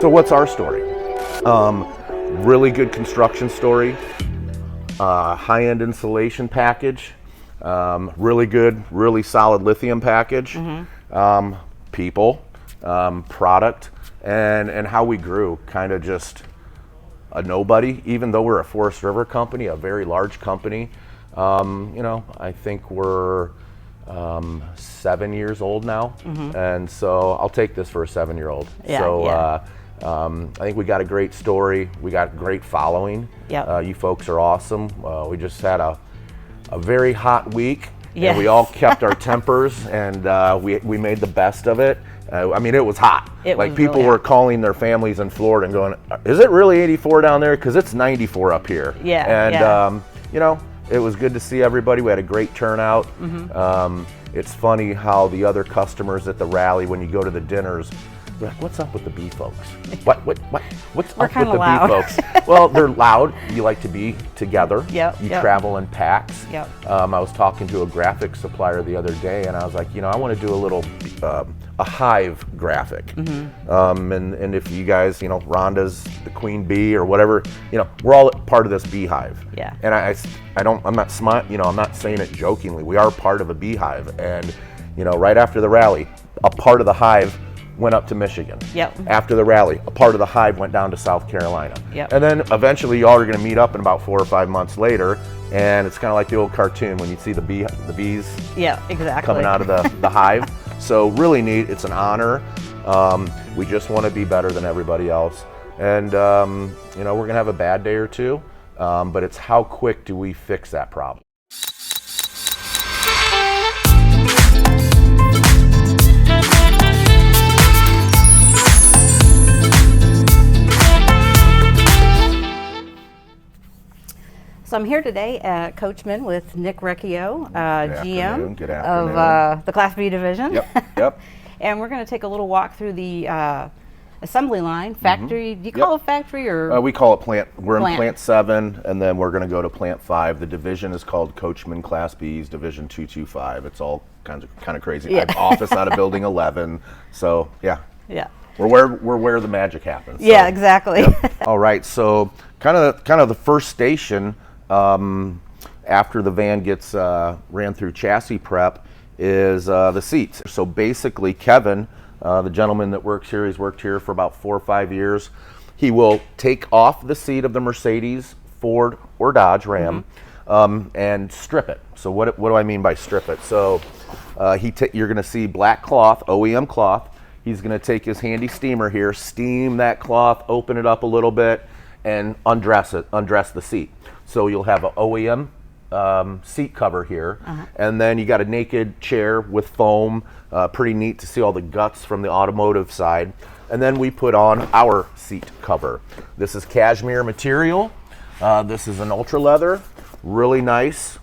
So what's our story? Really good construction story, high-end insulation package, really good, really solid lithium package, people, product, and how we grew, kind of just a nobody, even though we're a Forest River company, a very large company. I think we're 7 years old now, and so I'll take this for a 7-year-old. I think we got a great story. We got great following. You folks are awesome. We just had a very hot week, and we all kept our tempers, and we made the best of it. I mean, it was hot. People were calling their families in Florida and going, "Is it really 84 down there? Because it's 94 up here." It was good to see everybody. We had a great turnout. It's funny how the other customers at the rally, when you go to the dinners, they're like, "What's up with the B folks? What's up with the B folks?" Well, they're loud. You like to be together. You travel in packs. I was talking to a graphic supplier the other day, and I was like, I want to do a little a hive graphic. And if you guys, Rhonda's the queen bee or whatever, we're all part of this beehive. And I'm not smart. I'm not saying it jokingly. We are part of a beehive, and right after the rally, a part of the hive went up to Michigan. After the rally, a part of the hive went down to South Carolina. And then eventually y'all are going to meet up in about 4 or 5 months later, and it's kind of like the old cartoon when you see the bees coming out of the hive. So really neat. It's an honor. We just want to be better than everybody else. And we're going to have a bad day or two, but it's how quick do we fix that problem. So I'm here today at Coachmen with Nick Recchio, GM Good of the Class B Division. Yep. And we're going to take a little walk through the assembly line, factory. Do you call it factory or? We call it plant. We're in plant 7, and then we're going to go to plant 5. The division is called Coachmen Class B's Division 225. It's all kind of crazy. I have office out of building 11. So yeah. We're where the magic happens. So. Yeah, exactly. All right. So kind of the first station. After the van gets ran through chassis prep is the seats. So basically Kevin, the gentleman that works here, he's worked here for about 4 or 5 years. He will take off the seat of the Mercedes, Ford, or Dodge Ram and strip it. So what do I mean by strip it? So you're going to see black cloth, OEM cloth. He's going to take his handy steamer here, steam that cloth, open it up a little bit, and undress the seat. So you'll have an OEM seat cover here, and then you got a naked chair with foam. Pretty neat to see all the guts from the automotive side. And then we put on our seat cover. This is cashmere material. This is an ultra leather, really nice,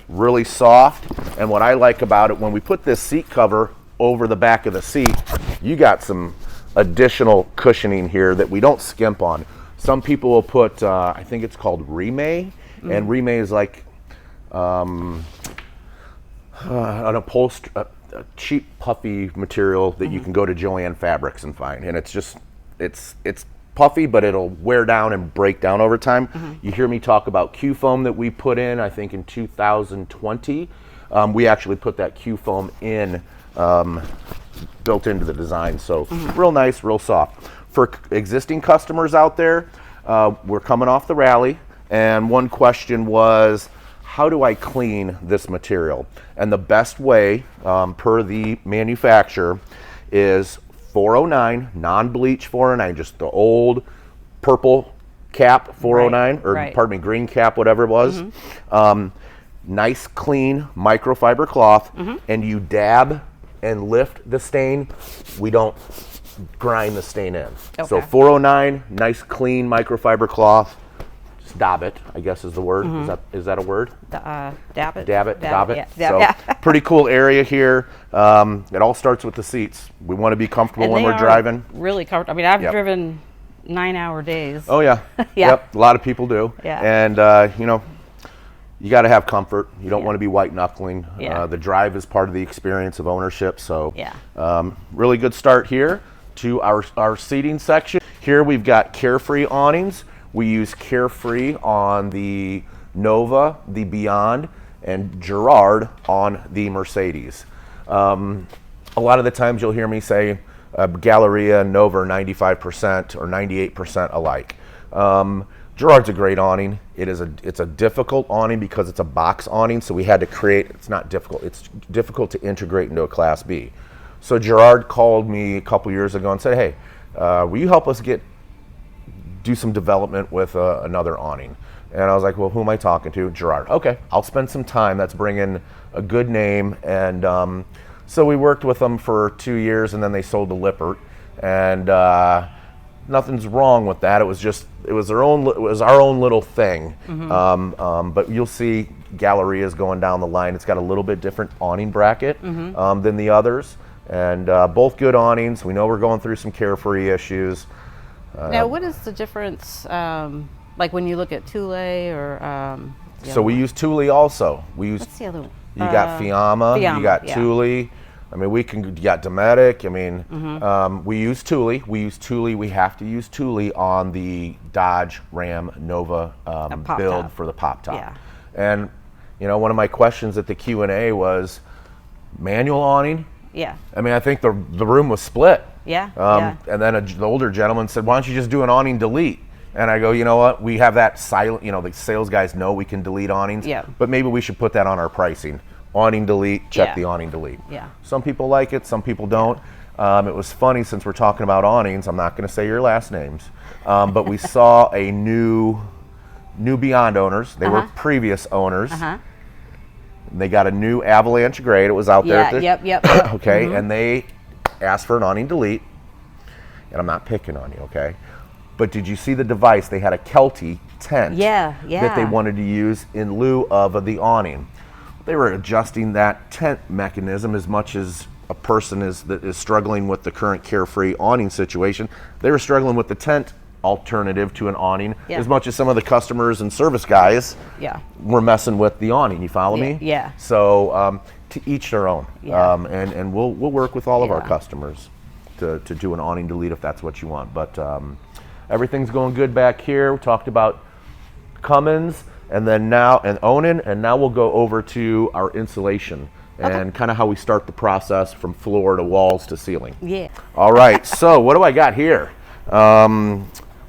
really soft. And what I like about it, when we put this seat cover over the back of the seat, you got some additional cushioning here that we don't skimp on. Some people will put, I think it's called Remay, and Remay is like an upholstery, a cheap puffy material that you can go to Joann Fabrics and find, and it's puffy, but it'll wear down and break down over time. You hear me talk about Q foam that we put in, I think in 2020. We actually put that Q foam in, built into the design, so real nice, real soft. For existing customers out there, we're coming off the rally, and one question was, how do I clean this material? And the best way, per the manufacturer, is 409, non-bleach 409, just the old purple cap 409, pardon me, green cap, whatever it was. Nice, clean microfiber cloth, and you dab and lift the stain. We don't grind the stain in. So 409, nice clean microfiber cloth. Just dab it, I guess is the word. Is that a word? Dab it. Dab it. Yeah. So pretty cool area here. It all starts with the seats. We want to be comfortable when we're driving. Really comfortable. I mean, I've driven 9-hour days. Oh yeah. Yep. A lot of people do. And you got to have comfort. You don't want to be white knuckling. The drive is part of the experience of ownership. So really good start here to our seating section. Here we've got Carefree awnings. We use Carefree on the Nova, the Beyond, and Gerard on the Mercedes. A lot of the times you'll hear me say Galleria and Nova are 95% or 98% alike. Gerard's a great awning. It's a difficult awning because it's a box awning, so we had to create, it's not difficult, it's difficult to integrate into a Class B. So Gerard called me a couple years ago and said, hey, will you help us do some development with another awning? And I was like, well, who am I talking to? Gerard. Okay, I'll spend some time. That's bringing a good name. And so we worked with them for 2 years, and then they sold to Lippert. And nothing's wrong with that. It was our own little thing. But you'll see Galleria's going down the line. It's got a little bit different awning bracket than the others. And both good awnings. We know we're going through some Carefree issues. Now, what is the difference, like when you look at Thule or? So we use Thule also. We use. What's the other one? You got Fiamma. You got Thule. I mean, you got Dometic. I mean, we use Thule. We have to use Thule on the Dodge Ram Nova build for the pop top. Yeah. And you know, one of my questions at the Q&A was manual awning. Yeah. I mean, I think the room was split. Yeah. And then the older gentleman said, why don't you just do an awning delete? And I go, you know what? We have that silent, you know, the sales guys know we can delete awnings. Yeah. But maybe we should put that on our pricing. Awning delete, check the awning delete. Yeah. Some people like it, some people don't. It was funny, since we're talking about awnings, I'm not going to say your last names, but we saw a new Beyond owners. They were previous owners. They got a new Avalanche Grade. It was out there. Yep. Okay, and they asked for an awning delete, and I'm not picking on you, okay? But did you see the device? They had a Kelty tent that they wanted to use in lieu of the awning. They were adjusting that tent mechanism as much as a person that is struggling with the current Carefree awning situation. They were struggling with the tent alternative to an awning as much as some of the customers and service guys were messing with the awning. You follow me? Yeah. So to each their own. Yeah. And we'll work with all of our customers to do an awning delete if that's what you want. But everything's going good back here. We talked about Cummins and Onan, and now we'll go over to our insulation and kind of how we start the process from floor to walls to ceiling. Yeah. All right, so what do I got here?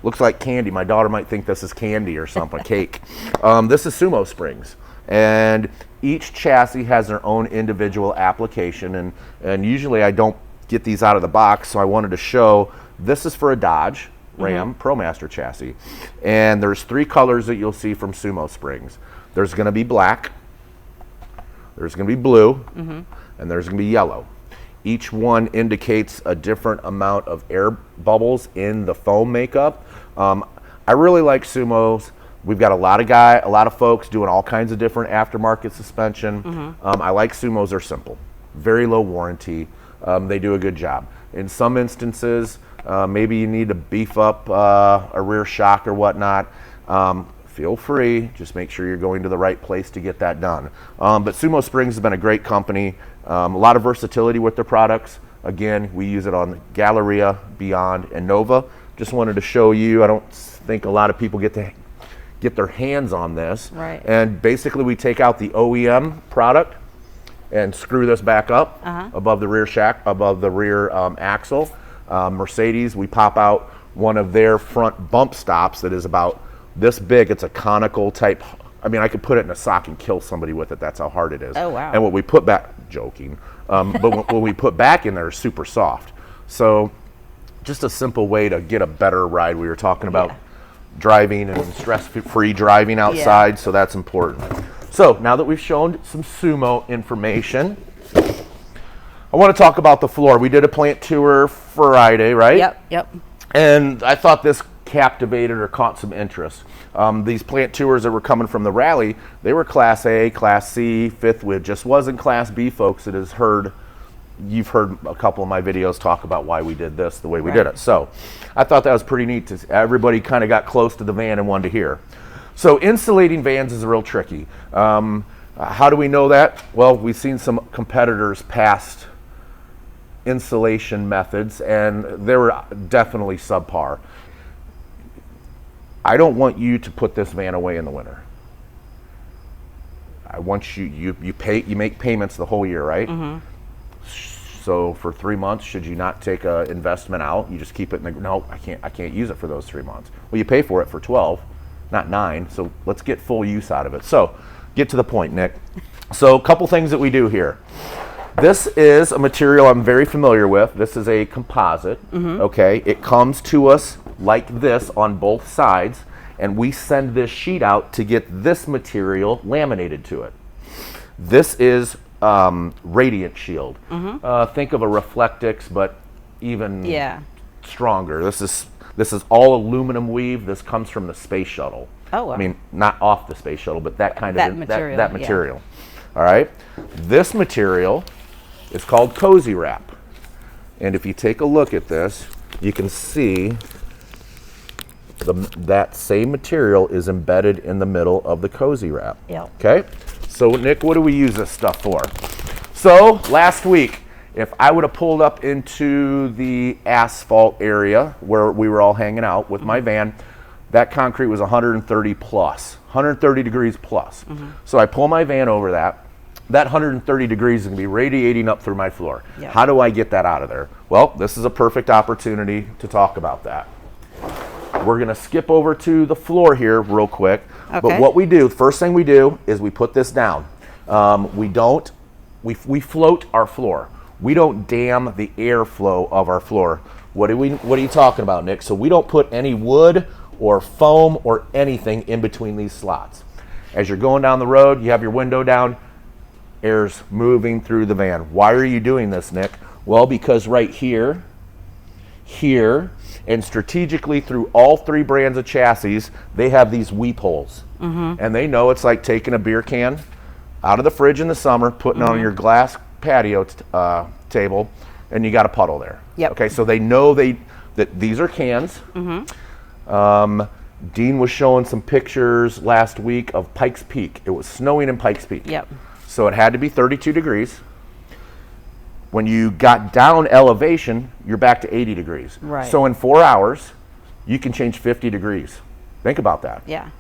Looks like candy. My daughter might think this is candy or something, cake. This is Sumo Springs, and each chassis has their own individual application, and usually I don't get these out of the box, so I wanted to show. This is for a Dodge Ram ProMaster chassis, and there's 3 colors that you'll see from Sumo Springs. There's going to be black, there's going to be blue, and there's going to be yellow. Each one indicates a different amount of air bubbles in the foam makeup. I really like Sumos. We've got a lot of folks doing all kinds of different aftermarket suspension. I like Sumos. They're simple, very low warranty. They do a good job. In some instances, maybe you need to beef up a rear shock or whatnot. Feel free, just make sure you're going to the right place to get that done. But Sumo Springs has been a great company. A lot of versatility with their products. Again, we use it on Galleria, Beyond, and Nova. Just wanted to show you. I don't think a lot of people get their hands on this. Right. And basically we take out the OEM product and screw this back up above the rear shack, above the rear axle. Mercedes, we pop out one of their front bump stops that is about this big. It's a conical type. I mean, I could put it in a sock and kill somebody with it. That's how hard it is. Oh, wow. And what we put back, joking, but what we put back in there is super soft. So just a simple way to get a better ride. We were talking about driving and stress-free driving outside, so that's important. So now that we've shown some Sumo information, I want to talk about the floor. We did a plant tour Friday, right? Yep. And I thought this captivated or caught some interest. These plant tours that were coming from the rally, they were Class A, Class C, fifth wheel. Just wasn't Class B folks that you've heard a couple of my videos talk about why we did this the way we did it. So I thought that was pretty neat. Everybody kind of got close to the van and wanted to hear. So insulating vans is real tricky. How do we know that? Well, we've seen some competitors past insulation methods, and they were definitely subpar. I don't want you to put this van away in the winter. I want you make payments the whole year, right? So for 3 months, should you not take an investment out? You just keep it in the, no, I can't use it for those 3 months. Well, you pay for it for 12, not 9, so let's get full use out of it. So get to the point, Nick. So a couple things that we do here. This is a material I'm very familiar with. This is a composite, okay? It comes to us like this on both sides, and we send this sheet out to get this material laminated to it. This is radiant shield. Think of a Reflectix, but even stronger. This is all aluminum weave. This comes from the space shuttle. Oh, wow. I mean, not off the space shuttle, but that kind of material. That material. All right. This material is called Cozy Wrap, and if you take a look at this, you can see that same material is embedded in the middle of the Cozy Wrap. Yep. Okay. So Nick, what do we use this stuff for? So last week, if I would have pulled up into the asphalt area where we were all hanging out with my van, that concrete was 130 plus, 130 degrees plus. So I pull my van over that 130 degrees is gonna be radiating up through my floor. Yep. How do I get that out of there? Well, this is a perfect opportunity to talk about that. We're gonna skip over to the floor here real quick. Okay. But what we do, first thing we do is we put this down. We float our floor. We don't dam the airflow of our floor. What are you talking about, Nick? So we don't put any wood or foam or anything in between these slots. As you're going down the road, you have your window down, air's moving through the van. Why are you doing this, Nick? Well, because right here, and strategically through all 3 brands of chassis, they have these weep holes. And they know it's like taking a beer can out of the fridge in the summer, putting it on your glass patio table, and you got a puddle there. Yep. Okay, so they know that these are cans. Dean was showing some pictures last week of Pikes Peak. It was snowing in Pikes Peak. Yep. So it had to be 32 degrees. When you got down elevation, you're back to 80 degrees. Right. So in 4 hours, you can change 50 degrees. Think about that. Yeah.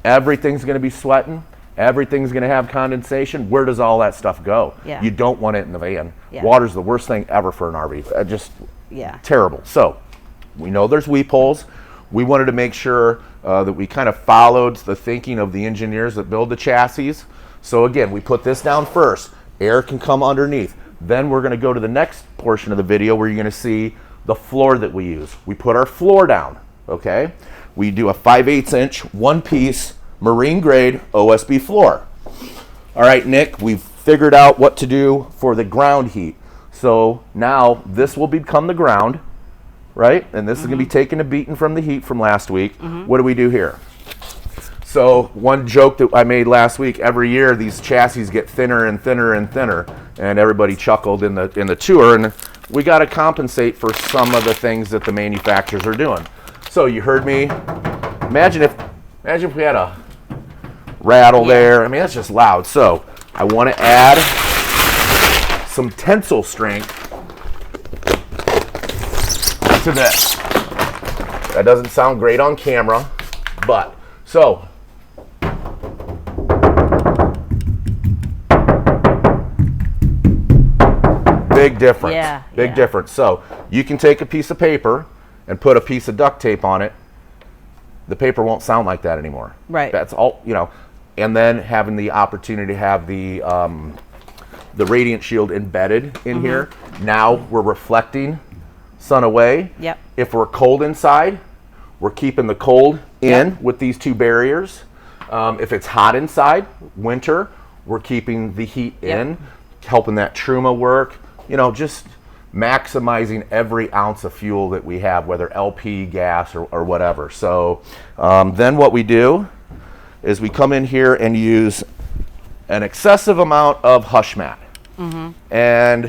Everything's going to be sweating. Everything's going to have condensation. Where does all that stuff go? Yeah. You don't want it in the van. Yeah. Water's the worst thing ever for an RV. Just Yeah. terrible. So we know there's weep holes. We wanted to make sure that we kind of followed the thinking of the engineers that build the chassis. So again, we put this down first. Air can come underneath. Then we're going to go to the next portion of the video where you're going to see the floor that we use. We put our floor down, okay? We do a 5/8 inch, one-piece, marine grade OSB floor. All right, Nick, we've figured out what to do for the ground heat. So now this will become the ground, right? And this is going to be taking a beating from the heat from last week. What do we do here? So one joke that I made last week, every year these chassis get thinner and thinner and thinner, and everybody chuckled in the tour, and we got to compensate for some of the things that the manufacturers are doing. So you heard me. Imagine if we had a rattle there. I mean, that's just loud. So I want to add some tensile strength to this. That doesn't sound great on camera, but so. Big difference. Yeah, Big difference. So you can take a piece of paper and put a piece of duct tape on it. The paper won't sound like that anymore. Right. That's all, and then having the opportunity to have the radiant shield embedded in here. Now we're reflecting sun away. Yep. If we're cold inside, we're keeping the cold in with these 2 barriers. If it's hot inside, winter, we're keeping the heat in, helping that truma work. Just maximizing every ounce of fuel that we have, whether LP, gas, or whatever. So then what we do is we come in here and use an excessive amount of hush mat. And,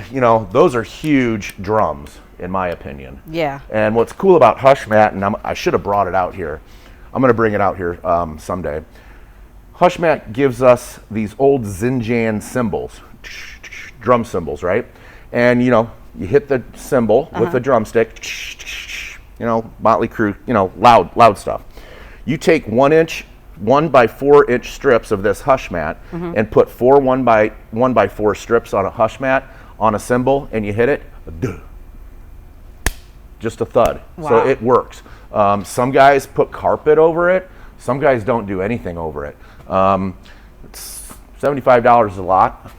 those are huge drums, in my opinion. Yeah. And what's cool about hush mat, and I should have brought it out here. I'm going to bring it out here someday. Hush mat gives us these old Zinjan cymbals, drum cymbals, right? And you hit the cymbal with the drumstick, Motley Crue, loud stuff. You take 1 by 4 inch strips of this hush mat and put 4 1 by 4 strips on a hush mat on a cymbal, and you hit it, duh, just a thud. Wow. So it works. Some guys put carpet over it. Some guys don't do anything over it. It's $75 is a lot,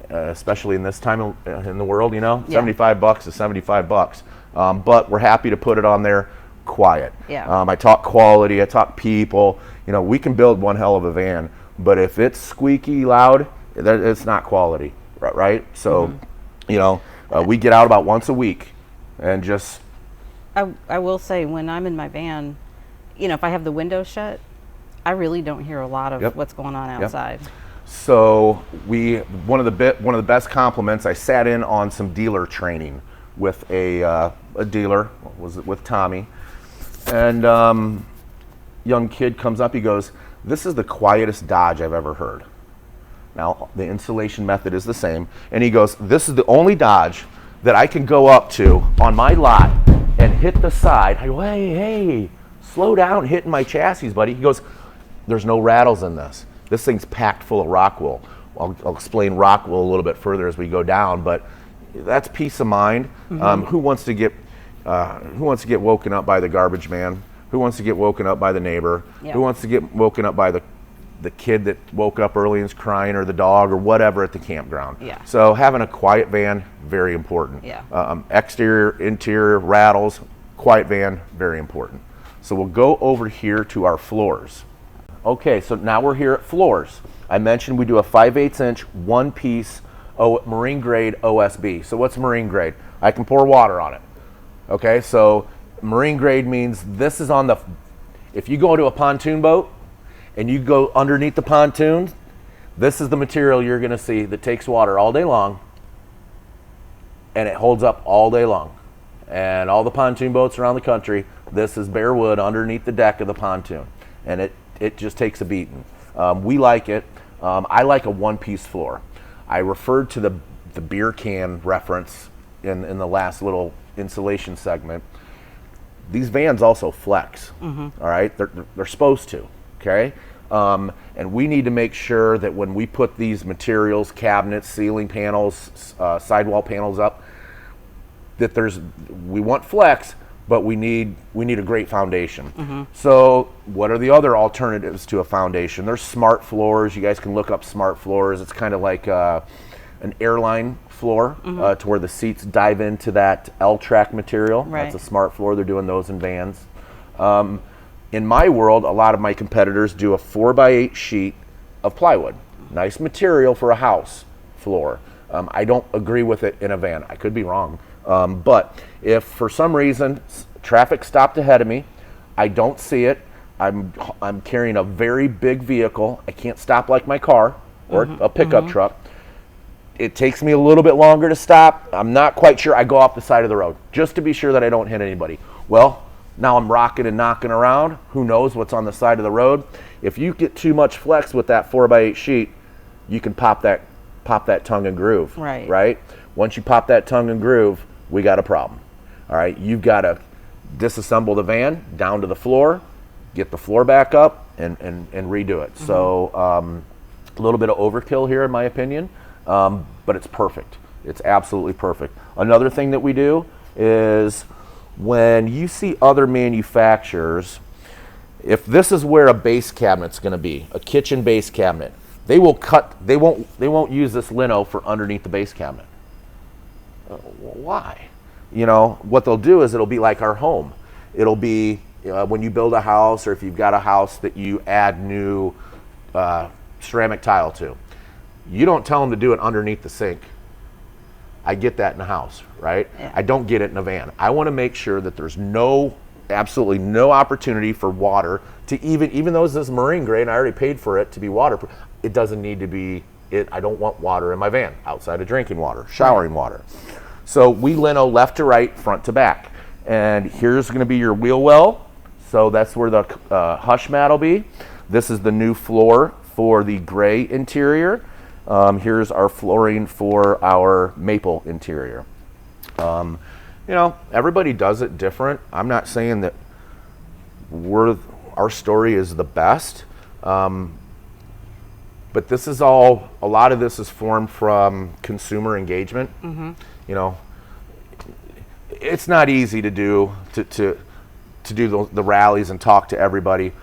especially in this time in the world, you know. Yeah. $75 is $75. But we're happy to put it on there quiet. Yeah. I talk quality, I talk people. You know, we can build one hell of a van, but if it's squeaky loud, it's not quality, right? So, you know, we get out about once a week and just... I will say, when I'm in my van, you know, if I have the window shut, I really don't hear a lot of what's going on outside. So one of the best compliments, I sat in on some dealer training with a dealer, was it with Tommy, and young kid comes up, he goes, "This is the quietest Dodge I've ever heard." Now, the installation method is the same, and he goes, "This is the only Dodge that I can go up to on my lot and hit the side." I go, hey, slow down, hitting my chassis, buddy. He goes, "There's no rattles in this. This thing's packed full of rock wool." I'll explain rock wool a little bit further as we go down, but that's peace of mind. Who wants to get woken up by the garbage man? Who wants to get woken up by the neighbor? Yep. Who wants to get woken up by the kid that woke up early and is crying, or the dog, or whatever at the campground? Yeah. So having a quiet van, very important. Yeah. Exterior, interior, rattles, quiet van, very important. So we'll go over here to our floors. Okay, so now we're here at floors. I mentioned we do a 5/8 inch, one-piece marine grade OSB. So what's marine grade? I can pour water on it. Okay, so marine grade means this is on the, if you go to a pontoon boat and you go underneath the pontoon, this is the material you're gonna see that takes water all day long, and it holds up all day long. And all the pontoon boats around the country, this is bare wood underneath the deck of the pontoon, and it just takes a beating. We like it. I like a one-piece floor. I referred to the beer can reference in the last little insulation segment. These vans also flex. All right, they're supposed to. Okay, and we need to make sure that when we put these materials, cabinets, ceiling panels, sidewall panels up, that we want flex, but we need a great foundation. So what are the other alternatives to a foundation? There's smart floors. You guys can look up smart floors. It's kind of like an airline floor, to where the seats dive into that L-track material. Right. That's a smart floor. They're doing those in vans. In my world, a lot of my competitors do a 4x8 sheet of plywood. Nice material for a house floor. I don't agree with it in a van. I could be wrong. But if for some reason traffic stopped ahead of me, I don't see it, I'm carrying a very big vehicle, I can't stop like my car or a pickup truck, it takes me a little bit longer to stop, I'm not quite sure, I go off the side of the road just to be sure that I don't hit anybody. Well, now I'm rocking and knocking around, who knows what's on the side of the road. If you get too much flex with that 4x8 sheet, you can pop that tongue and groove. Right? Once you pop that tongue and groove, we got a problem. All right, you've got to disassemble the van down to the floor, get the floor back up, and redo it. So a little bit of overkill here in my opinion, but it's perfect. It's absolutely perfect. Another thing that we do is when you see other manufacturers, if this is where a base cabinet's going to be, a kitchen base cabinet, they won't use this lino for underneath the base cabinet. Why? You know, what they'll do is it'll be like our home. It'll be when you build a house, or if you've got a house that you add new ceramic tile to, you don't tell them to do it underneath the sink. I get that in a house, right? Yeah. I don't get it in a van. I want to make sure that there's absolutely no opportunity for water to even though this is marine grade and I already paid for it to be waterproof, it doesn't need to be. I don't want water in my van outside of drinking water, showering water. So we lino left to right, front to back. And here's going to be your wheel well. So that's where the hush mat will be. This is the new floor for the gray interior. Here's our flooring for our maple interior. You know, everybody does it different. I'm not saying that we're our story is the best. But this is a lot of this is formed from consumer engagement. You know, it's not easy to do the rallies and talk to everybody,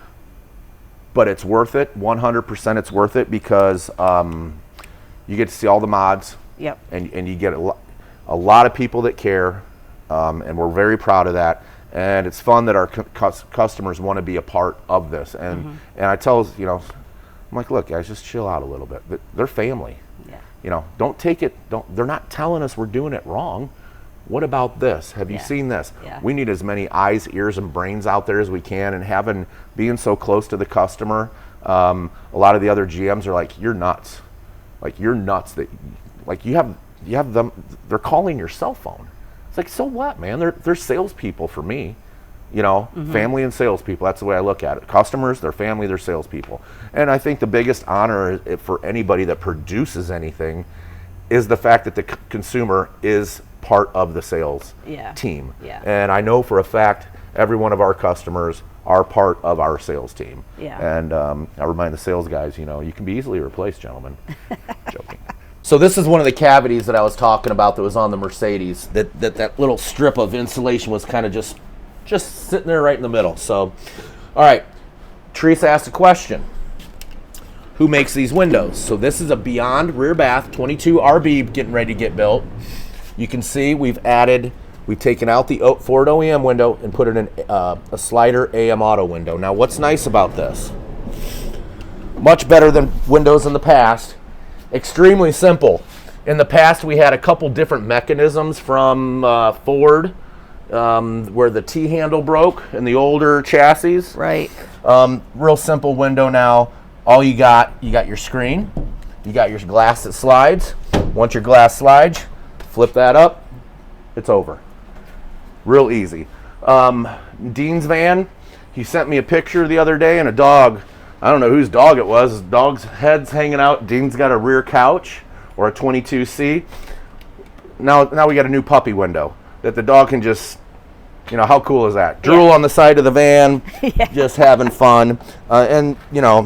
but it's worth it. 100% it's worth it, because you get to see all the mods. Yep. And you get a lot of people that care, and we're very proud of that. And it's fun that our customers want to be a part of this. And I tell, you know, I'm like, look, guys, just chill out a little bit. They're family. Yeah. You know, don't take it. They're not telling us we're doing it wrong. What about this? Have you seen this? Yeah. We need as many eyes, ears, and brains out there as we can. And being so close to the customer, a lot of the other GMs are like, you're nuts. Like, you're nuts that, like, you have them. They're calling your cell phone. It's like, so what, man? They're salespeople for me. You know, family and salespeople. That's the way I look at it. Customers, their family, their salespeople. And I think the biggest honor for anybody that produces anything is the fact that the consumer is part of the sales team. Yeah. And I know for a fact every one of our customers are part of our sales team. Yeah. And I remind the sales guys, you know, you can be easily replaced, gentlemen. Joking. So this is one of the cavities that I was talking about that was on the Mercedes. That little strip of insulation was kind of just sitting there right in the middle. So, all right, Teresa asked a question. Who makes these windows? So this is a Beyond rear bath 22 RB getting ready to get built. You can see we've taken out the Ford OEM window and put it in a slider AM auto window. Now what's nice about this? Much better than windows in the past. Extremely simple. In the past we had a couple different mechanisms from Ford, where the T-handle broke in the older chassis. Right. Real simple window now. All you got your screen, you got your glass that slides. Once your glass slides, flip that up, it's over. Real easy. Dean's van, he sent me a picture the other day, and a dog, I don't know whose dog it was, his dog's head's hanging out. Dean's got a rear couch, or a 22C. Now we got a new puppy window that the dog can just, you know, how cool is that? Drool on the side of the van, just having fun. And, you know,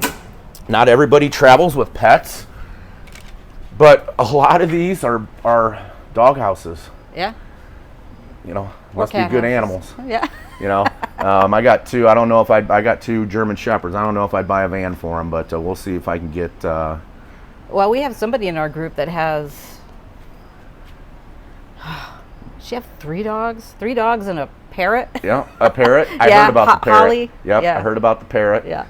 not everybody travels with pets, but a lot of these are dog houses. Yeah. You know, must be good animals. Yeah. You know, I got two. I don't know if I got two German Shepherds. I don't know if I'd buy a van for them, but we'll see if I can get. Well, we have somebody in our group that has. She have 3 dogs? 3 dogs and a parrot? Yeah, a parrot. I heard about the parrot. Holly. Yep, I heard about the parrot. Yeah.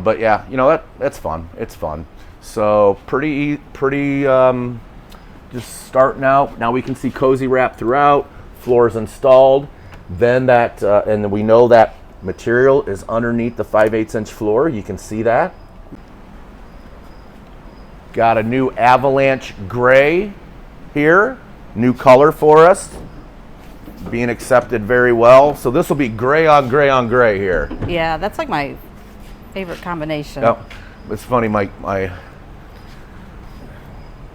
But yeah, you know, that's fun. It's fun. So pretty. Just starting out. Now we can see cozy wrap throughout. Floors installed. Then and we know that material is underneath the 5/8" floor. You can see that. Got a new Avalanche gray here. New color for us. Being accepted very well. So this will be gray on gray on gray here. Yeah, that's like my favorite combination. Oh, it's funny, my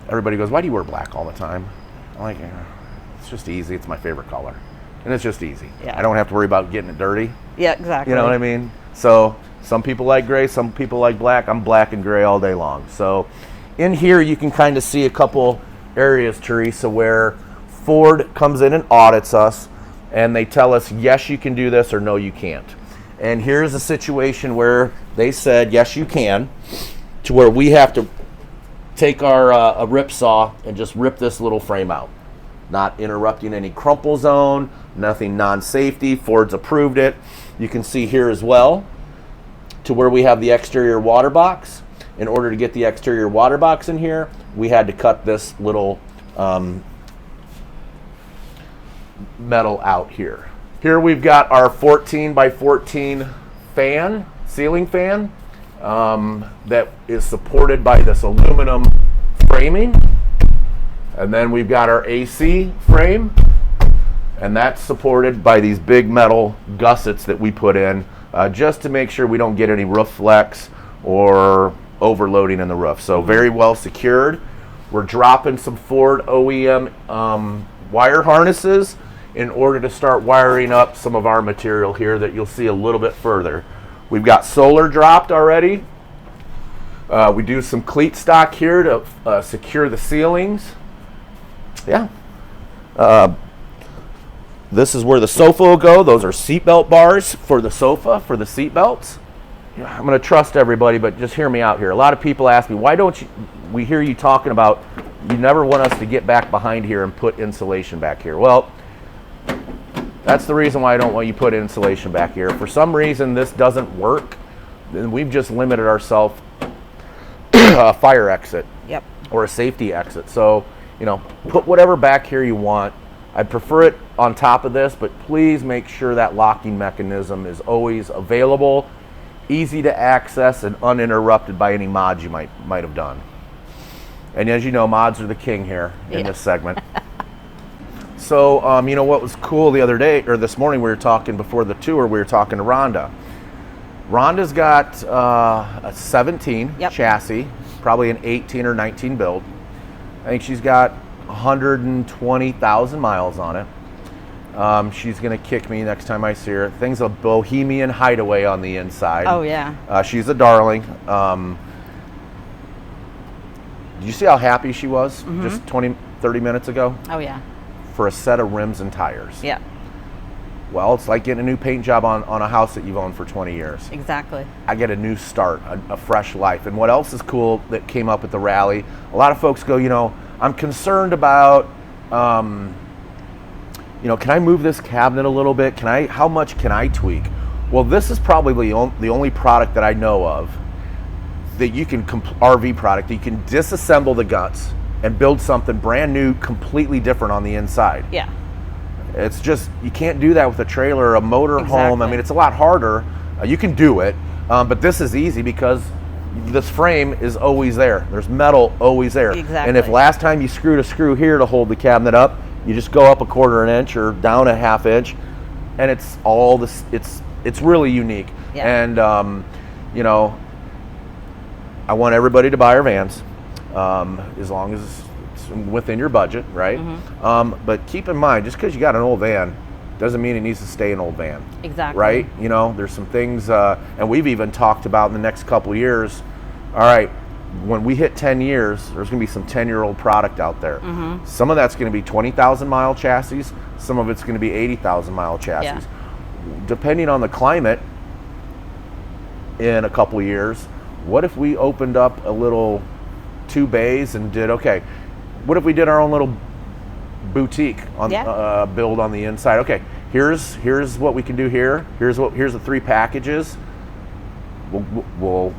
everybody goes, why do you wear black all the time? I'm like, it's just easy. It's my favorite color. And it's just easy. Yeah. I don't have to worry about getting it dirty. Yeah, exactly. You know what I mean? So some people like gray, some people like black. I'm black and gray all day long. So in here you can kind of see a couple areas, Teresa, where Ford comes in and audits us, and they tell us, yes, you can do this, or no, you can't. And here's a situation where they said, yes, you can, to where we have to take our a rip saw and just rip this little frame out. Not interrupting any crumple zone, nothing non-safety. Ford's approved it. You can see here as well, to where we have the exterior water box. In order to get the exterior water box in here, we had to cut this little metal out here. Here we've got our 14 by 14 fan, ceiling fan, that is supported by this aluminum framing. And then we've got our AC frame, and that's supported by these big metal gussets that we put in, just to make sure we don't get any roof flex or overloading in the roof. So very well secured. We're dropping some Ford OEM wire harnesses in order to start wiring up some of our material here that you'll see a little bit further. We've got solar dropped already. We do some cleat stock here to secure the ceilings. Yeah. This is where the sofa will go. Those are seatbelt bars for the sofa, for the seatbelts. I'm going to trust everybody, but just hear me out here. A lot of people ask me, why don't we hear you talking about you never want us to get back behind here and put insulation back here? Well, that's the reason why I don't want you to put insulation back here. For some reason this doesn't work, then we've just limited ourselves a fire exit. Yep. Or a safety exit. So, put whatever back here you want. I prefer it on top of this, but please make sure that locking mechanism is always available, easy to access, and uninterrupted by any mods you might have done. And as you know, mods are the king here in this segment. So, what was cool the other day, or this morning, we were talking before the tour, we were talking to Rhonda. Rhonda's got a 17 chassis, probably an 18 or 19 build. I think she's got 120,000 miles on it. She's going to kick me next time I see her. Thing's a bohemian hideaway on the inside. Oh, yeah. She's a darling. Did you see how happy she was just 30 minutes ago? Oh, yeah. For a set of rims and tires. Yeah. Well, it's like getting a new paint job on a house that you've owned for 20 years. Exactly. I get a new start, a fresh life. And what else is cool that came up at the rally? A lot of folks go, I'm concerned about, can I move this cabinet a little bit? How much can I tweak? Well, this is probably the only product that I know of that you can, RV product, that you can disassemble the guts and build something brand new, completely different on the inside. Yeah. It's just, you can't do that with a trailer or a motor home. I mean, it's a lot harder. You can do it, but this is easy because this frame is always there. There's metal always there. Exactly. And if last time you screwed a screw here to hold the cabinet up, you just go up a 1/4 inch or down a 1/2 inch, and it's all this. It's really unique. Yeah. And I want everybody to buy our vans, as long as within your budget, right? But keep in mind, just because you got an old van doesn't mean it needs to stay an old van. Exactly. Right? There's some things, and we've even talked about in the next couple of years, all right, when we hit 10 years, there's going to be some 10-year-old product out there. Some of that's going to be 20,000 mile chassis, some of it's going to be 80,000 mile chassis. Yeah. Depending on the climate in a couple of years, what if we opened up a little 2 bays and did, what if we did our own little boutique on build on the inside? Okay, here's what we can do here. Here's the 3 packages. We'll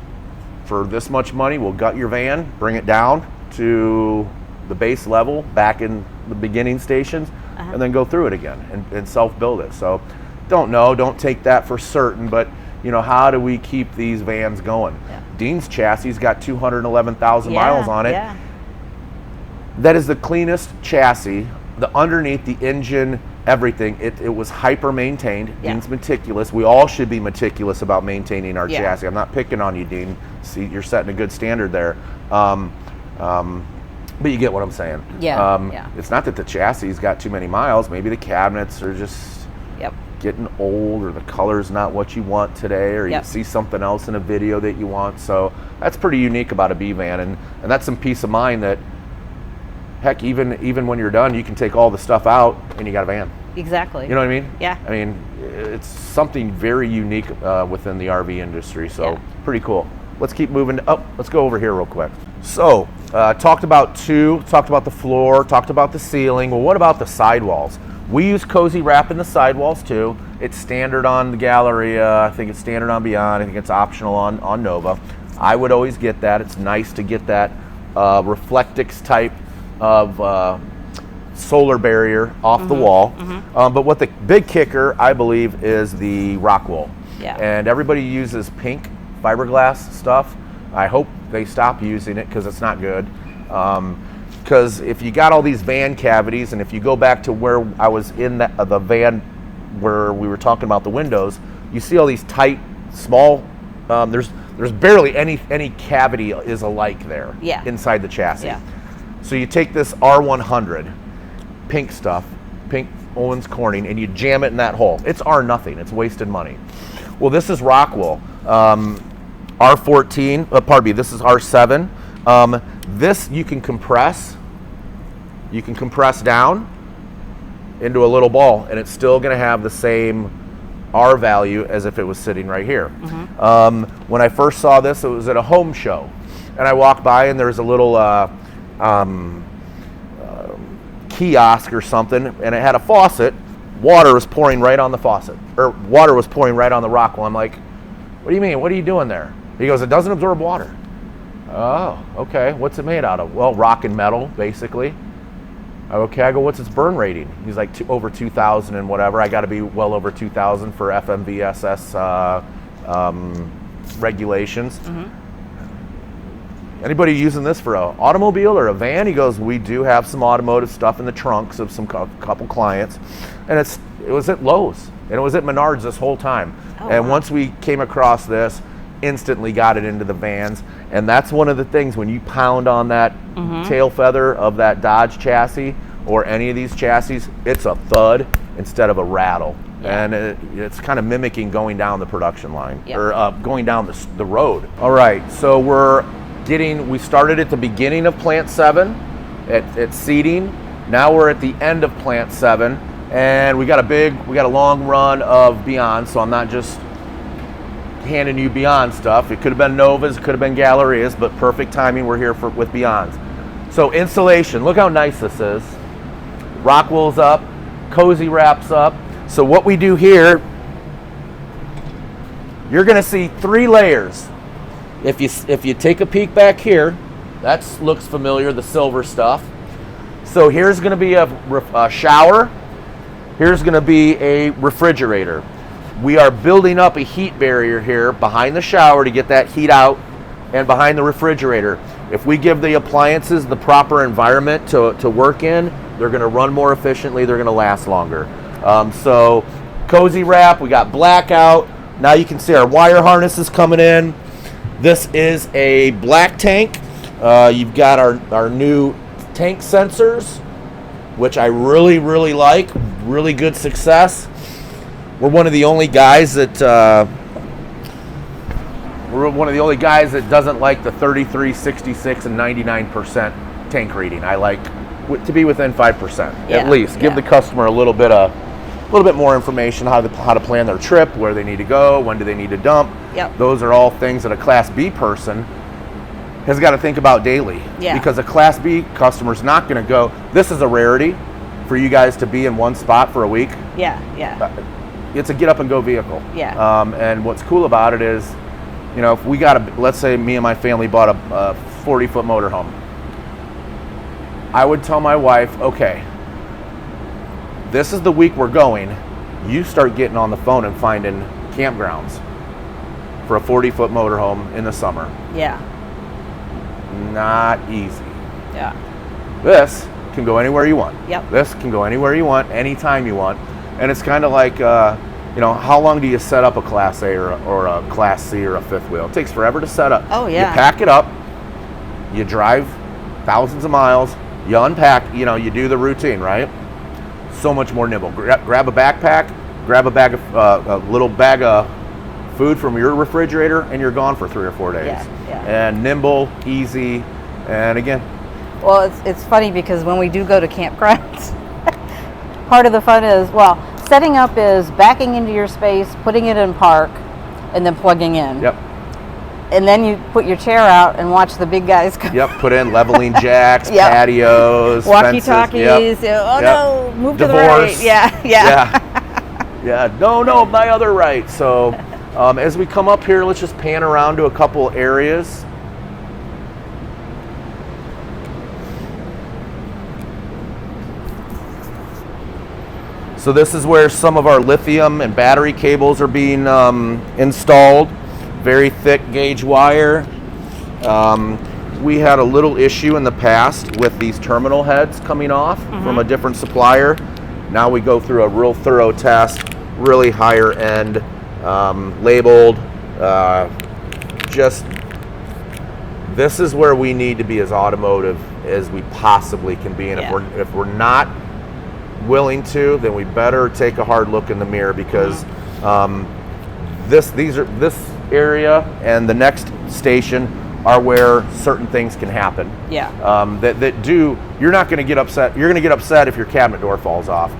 for this much money, we'll gut your van, bring it down to the base level, back in the beginning stations, and then go through it again and self-build it. So, don't take that for certain, but how do we keep these vans going? Yeah. Dean's chassis got 211,000 miles on it. Yeah. That is the cleanest chassis. The underneath, the engine, everything, it was hyper maintained. Yeah. Dean's meticulous. We all should be meticulous about maintaining our chassis. I'm not picking on you, Dean. See, you're setting a good standard there. But you get what I'm saying. Yeah. It's not that the chassis got too many miles. Maybe the cabinets are just getting old, or the color's not what you want today, or you see something else in a video that you want. So that's pretty unique about a B van, and that's some peace of mind that, heck, even when you're done, you can take all the stuff out and you got a van. Exactly. You know what I mean? Yeah. I mean, it's something very unique within the RV industry, so pretty cool. Let's keep moving. Let's go over here real quick. So, talked about the floor, talked about the ceiling. Well, what about the sidewalls? We use cozy wrap in the sidewalls too. It's standard on the Galleria. I think it's standard on Beyond. I think it's optional on Nova. I would always get that. It's nice to get that Reflectix type of solar barrier off the wall. But what the big kicker, I believe, is the rock wool. Yeah. And everybody uses pink fiberglass stuff. I hope they stop using it because it's not good. Because if you got all these van cavities, and if you go back to where I was in the van where we were talking about the windows, you see all these tight, small, there's barely any cavity is alike there inside the chassis. Yeah. So you take this R100 pink stuff, pink Owens Corning, and you jam it in that hole. It's R-nothing. It's wasted money. Well, this is Rockwell. R14, pardon me, this is R7. This you can compress. You can compress down into a little ball, and it's still going to have the same R value as if it was sitting right here. When I first saw this, it was at a home show, and I walked by, and there was a little kiosk or something, and it had a faucet. Water was pouring right on the faucet, or water was pouring right on the Rockwell. I'm like, what do you mean? What are you doing there? He goes, it doesn't absorb water. Oh, okay. What's it made out of? Well, rock and metal, basically. Okay, I go, what's its burn rating? He's like over 2,000 and whatever. I got to be well over 2,000 for FMVSS regulations. Anybody using this for an automobile or a van? He goes, we do have some automotive stuff in the trunks of some couple clients. And it was at Lowe's, and it was at Menards this whole time. And once we came across this, instantly got it into the vans. And that's one of the things, when you pound on that tail feather of that Dodge chassis or any of these chassis, it's a thud instead of a rattle. And it's kind of mimicking going down the production line, or going down the road. All right, so we started at the beginning of Plant 7 at seeding. Now we're at the end of Plant 7, and we got a long run of Beyond, so I'm not just handing you Beyond stuff. It could have been Novas, could have been Gallerias, but perfect timing, we're here with Beyonds. So insulation, look how nice this is. Rockwell's up, Cozy Wrap's up. So what we do here, you're gonna see 3 layers. If you take a peek back here, that looks familiar, the silver stuff. So here's gonna be a shower, here's gonna be a refrigerator. We are building up a heat barrier here behind the shower to get that heat out, and behind the refrigerator. If we give the appliances the proper environment to work in, they're gonna run more efficiently, they're gonna last longer. So Cozy Wrap, we got blackout. Now you can see our wire harnesses coming in. This is a black tank. You've got our new tank sensors, which I really, really like. Really good success. We're one of the only guys that doesn't like the 33, 66, and 99% tank reading. I like to be within 5% at least. Give the customer a little bit more information how to plan their trip, where they need to go, when do they need to dump. Those are all things that a Class B person has got to think about daily. Because a Class B customer's not going to go. This is a rarity for you guys to be in one spot for a week. It's a get up and go vehicle. And what's cool about it is, if we let's say me and my family bought a 40-foot motorhome, I would tell my wife, okay, this is the week we're going. You start getting on the phone and finding campgrounds for a 40-foot motorhome in the summer. Not easy. This can go anywhere you want. This can go anywhere you want, anytime you want. And it's kind of like, how long do you set up a Class A or a Class C or a fifth wheel? It takes forever to set up. You pack it up, you drive thousands of miles, you unpack, you do the routine, right? So much more nimble. Grab a backpack, grab a little bag of food from your refrigerator, and you're gone for 3 or 4 days. And nimble, easy, and again. Well, it's funny because when we do go to campgrounds, part of the fun is, setting up is backing into your space, putting it in park, and then plugging in. And then you put your chair out and watch the big guys come. Put in leveling jacks, patios, walkie-talkies. No, move to the right. No, my other right. So as we come up here, let's just pan around to a couple areas. So this is where some of our lithium and battery cables are being installed. Very thick gauge wire. We had a little issue in the past with these terminal heads coming off from a different supplier. Now we go through a real thorough test, really higher end, labeled. This is where we need to be as automotive as we possibly can be. And if we're not willing to, then we better take a hard look in the mirror, because this area and the next station are where certain things can happen. Yeah. You're not going to get upset. You're going to get upset if your cabinet door falls off.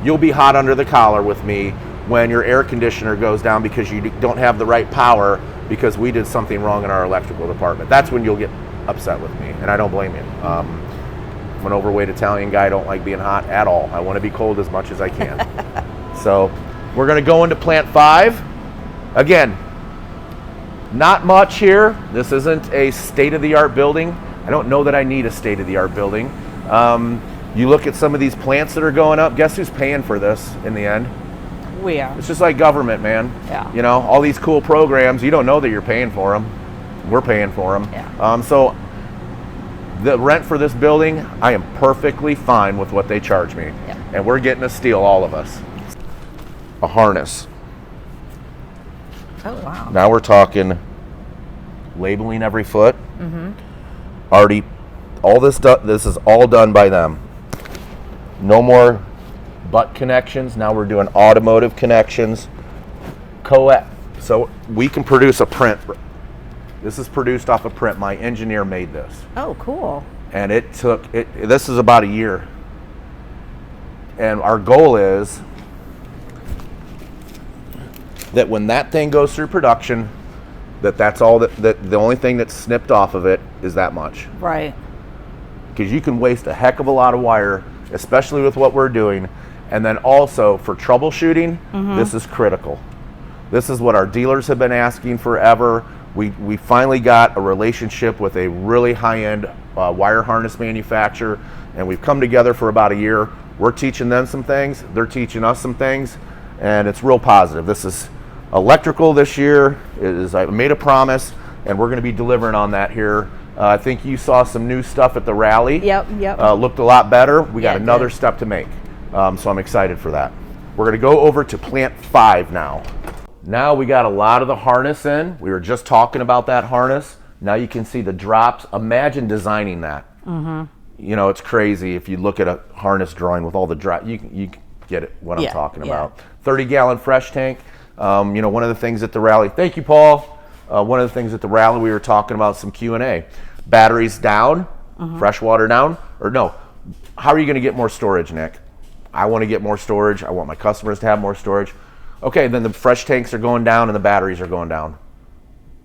You'll be hot under the collar with me when your air conditioner goes down because you don't have the right power because we did something wrong in our electrical department. That's when you'll get upset with me, and I don't blame you. I'm an overweight Italian guy. I don't like being hot at all. I want to be cold as much as I can. So we're going to go into plant 5. Again, not much here. This isn't a state-of-the-art building. I don't know that I need a state-of-the-art building. You look at some of these plants that are going up. Guess who's paying for this in the end? We are. It's just like government, man. Yeah. You know, all these cool programs, you don't know that you're paying for them. We're paying for them. Yeah. So the rent for this building, I am perfectly fine with what they charge me. Yeah. And we're getting a steal, all of us. A harness. Oh, wow. Now we're talking labeling every foot. Already, this is all done by them. No more butt connections. Now we're doing automotive connections. So we can produce a print. This is produced off a print. My engineer made this. Oh, cool. And this is about a year. And our goal is that when that thing goes through production, that's all that the only thing that's snipped off of it is that much. Right. Because you can waste a heck of a lot of wire, especially with what we're doing. And then also for troubleshooting, this is critical. This is what our dealers have been asking forever. We finally got a relationship with a really high-end wire harness manufacturer, and we've come together for about a year. We're teaching them some things, they're teaching us some things, and it's real positive. This is electrical this year. I made a promise, and we're going to be delivering on that here. I think you saw some new stuff at the rally. Yep. Looked a lot better. We got Yeah, another step to make, so I'm excited for that. We're going to go over to plant 5 now. Now we got a lot of the harness in. We were just talking about that harness. Now you can see the drops. Imagine designing that. You know, it's crazy if you look at a harness drawing with all the drops. You get it, what I'm talking about. 30-gallon fresh tank. You know, one of the things at the rally, thank you, Paul. One of the things at the rally, we were talking about some Q&A. Batteries down, fresh water down, or no. How are you going to get more storage, Nick? I want to get more storage. I want my customers to have more storage. Okay, then the fresh tanks are going down and the batteries are going down.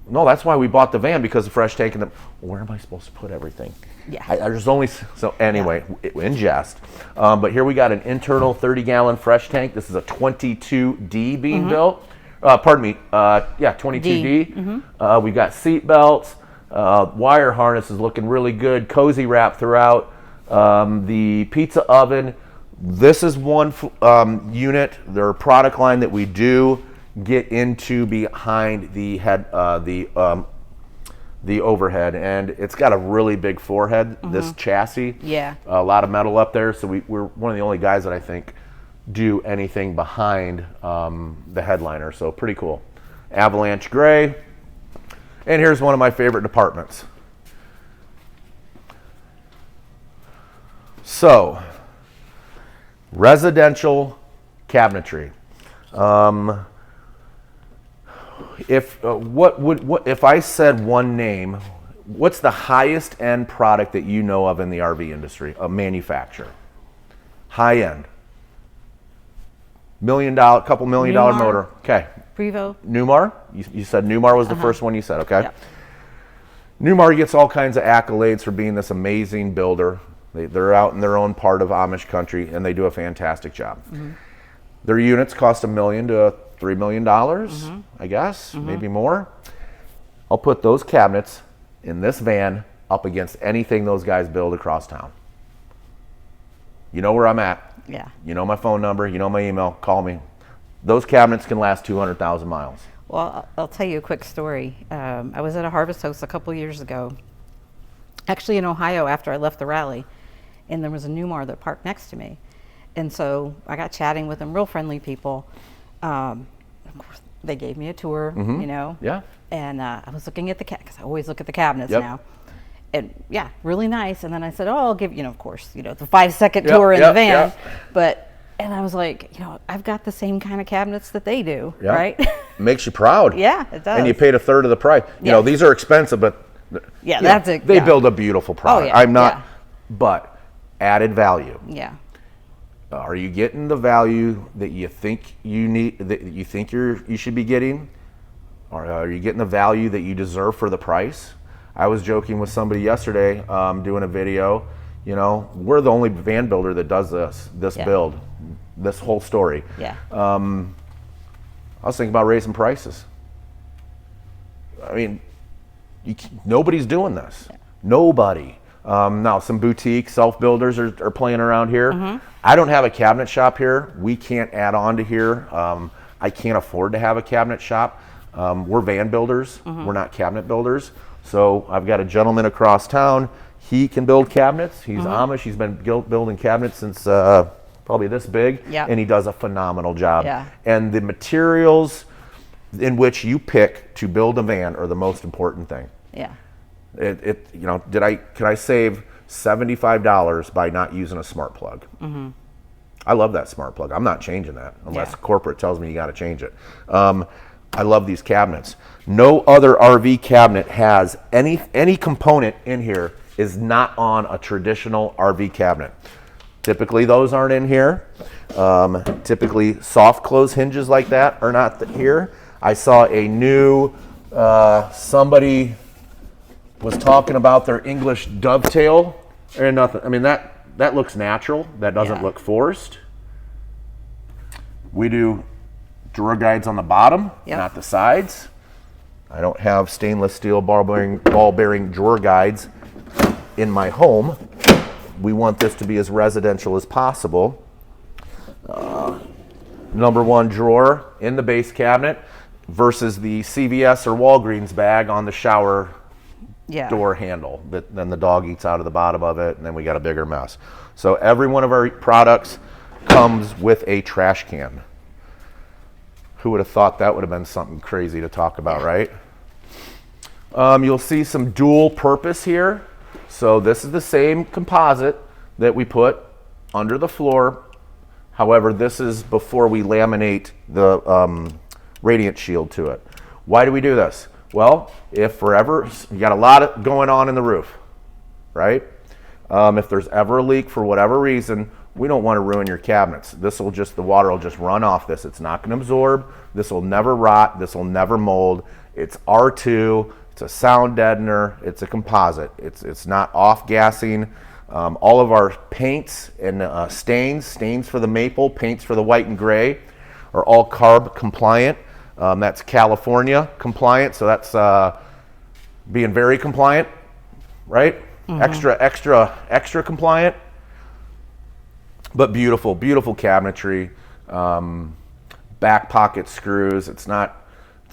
No, that's why we bought the van, because the fresh tank and where am I supposed to put everything? Yeah. There's only, so anyway, in jest. But here we got an internal 30-gallon fresh tank. This is a 22D being built. Pardon me, 22D. We've got seat belts. Wire harness is looking really good. Cozy wrap throughout. The pizza oven. This is one unit, their product line that we do get into behind the head, the overhead, and it's got a really big forehead. This chassis, a lot of metal up there. So we're one of the only guys that I think do anything behind the headliner. So pretty cool. Avalanche gray, and here's one of my favorite departments. So. Residential cabinetry. If I said one name, what's the highest end product that you know of in the RV industry? A manufacturer, high end, couple million dollar motor. Okay. Prevo. Newmar. You said Newmar was the first one you said. Okay. Yep. Newmar gets all kinds of accolades for being this amazing builder. They're out in their own part of Amish country, and they do a fantastic job. Their units cost $1 million to $3 million, I guess, maybe more. I'll put those cabinets in this van up against anything those guys build across town. You know where I'm at. Yeah. You know my phone number. You know my email. Call me. Those cabinets can last 200,000 miles. Well, I'll tell you a quick story. I was at a harvest host a couple years ago, actually in Ohio, after I left the rally. And there was a Newmar that parked next to me. And so I got chatting with them, real friendly people. Of course, they gave me a tour, you know. Yeah. And I was looking at because I always look at the cabinets now. And yeah, really nice. And then I said, oh, I'll give, of course, the 5-second tour in the van. But And I was like, I've got the same kind of cabinets that they do, Yeah. right? Makes you proud. Yeah, it does. And you paid a third of the price. These are expensive, but they build a beautiful product. yeah, I'm not, but added value. Yeah. Are you getting the value that you think you need, that you think you should be getting? Or are you getting the value that you deserve for the price? I was joking with somebody yesterday, doing a video. We're the only van builder that does this build, this whole story. Yeah. I was thinking about raising prices. I mean, nobody's doing this. Yeah. Nobody. Now, some boutique self-builders are playing around here. Mm-hmm. I don't have a cabinet shop here. We can't add on to here. I can't afford to have a cabinet shop. We're van builders. Mm-hmm. We're not cabinet builders. So I've got a gentleman across town. He can build cabinets. He's Amish. He's been building cabinets since probably this big. Yep. And he does a phenomenal job. Yeah. And the materials in which you pick to build a van are the most important thing. Yeah. Could I save $75 by not using a smart plug? Mm-hmm. I love that smart plug. I'm not changing that unless corporate tells me you got to change it. I love these cabinets. No other RV cabinet has any component in here is not on a traditional RV cabinet. Typically those aren't in here. Typically soft close hinges like that are not here. I saw a new, somebody was talking about their English dovetail or nothing. I mean, that looks natural. That doesn't look forced. We do drawer guides on the bottom, not the sides. I don't have stainless steel ball bearing drawer guides in my home. We want this to be as residential as possible. Number one drawer in the base cabinet versus the CVS or Walgreens bag on the shower door handle that then the dog eats out of the bottom of it, and then we got a bigger mess. So every one of our products comes with a trash can. Who would have thought that would have been something crazy to talk about, right? You'll see some dual purpose here. So this is the same composite that we put under the floor. However, this is before we laminate the radiant shield to it. Why do we do this? Well, if forever, you got a lot going on in the roof, right? If there's ever a leak for whatever reason, we don't want to ruin your cabinets. The water will just run off this. It's not going to absorb. This will never rot. This will never mold. It's R2. It's a sound deadener. It's a composite. It's not off-gassing. All of our paints and stains for the maple, paints for the white and gray are all CARB compliant. That's California compliant, so that's being very compliant, right? Mm-hmm. Extra compliant. But beautiful cabinetry. Back pocket screws. It's not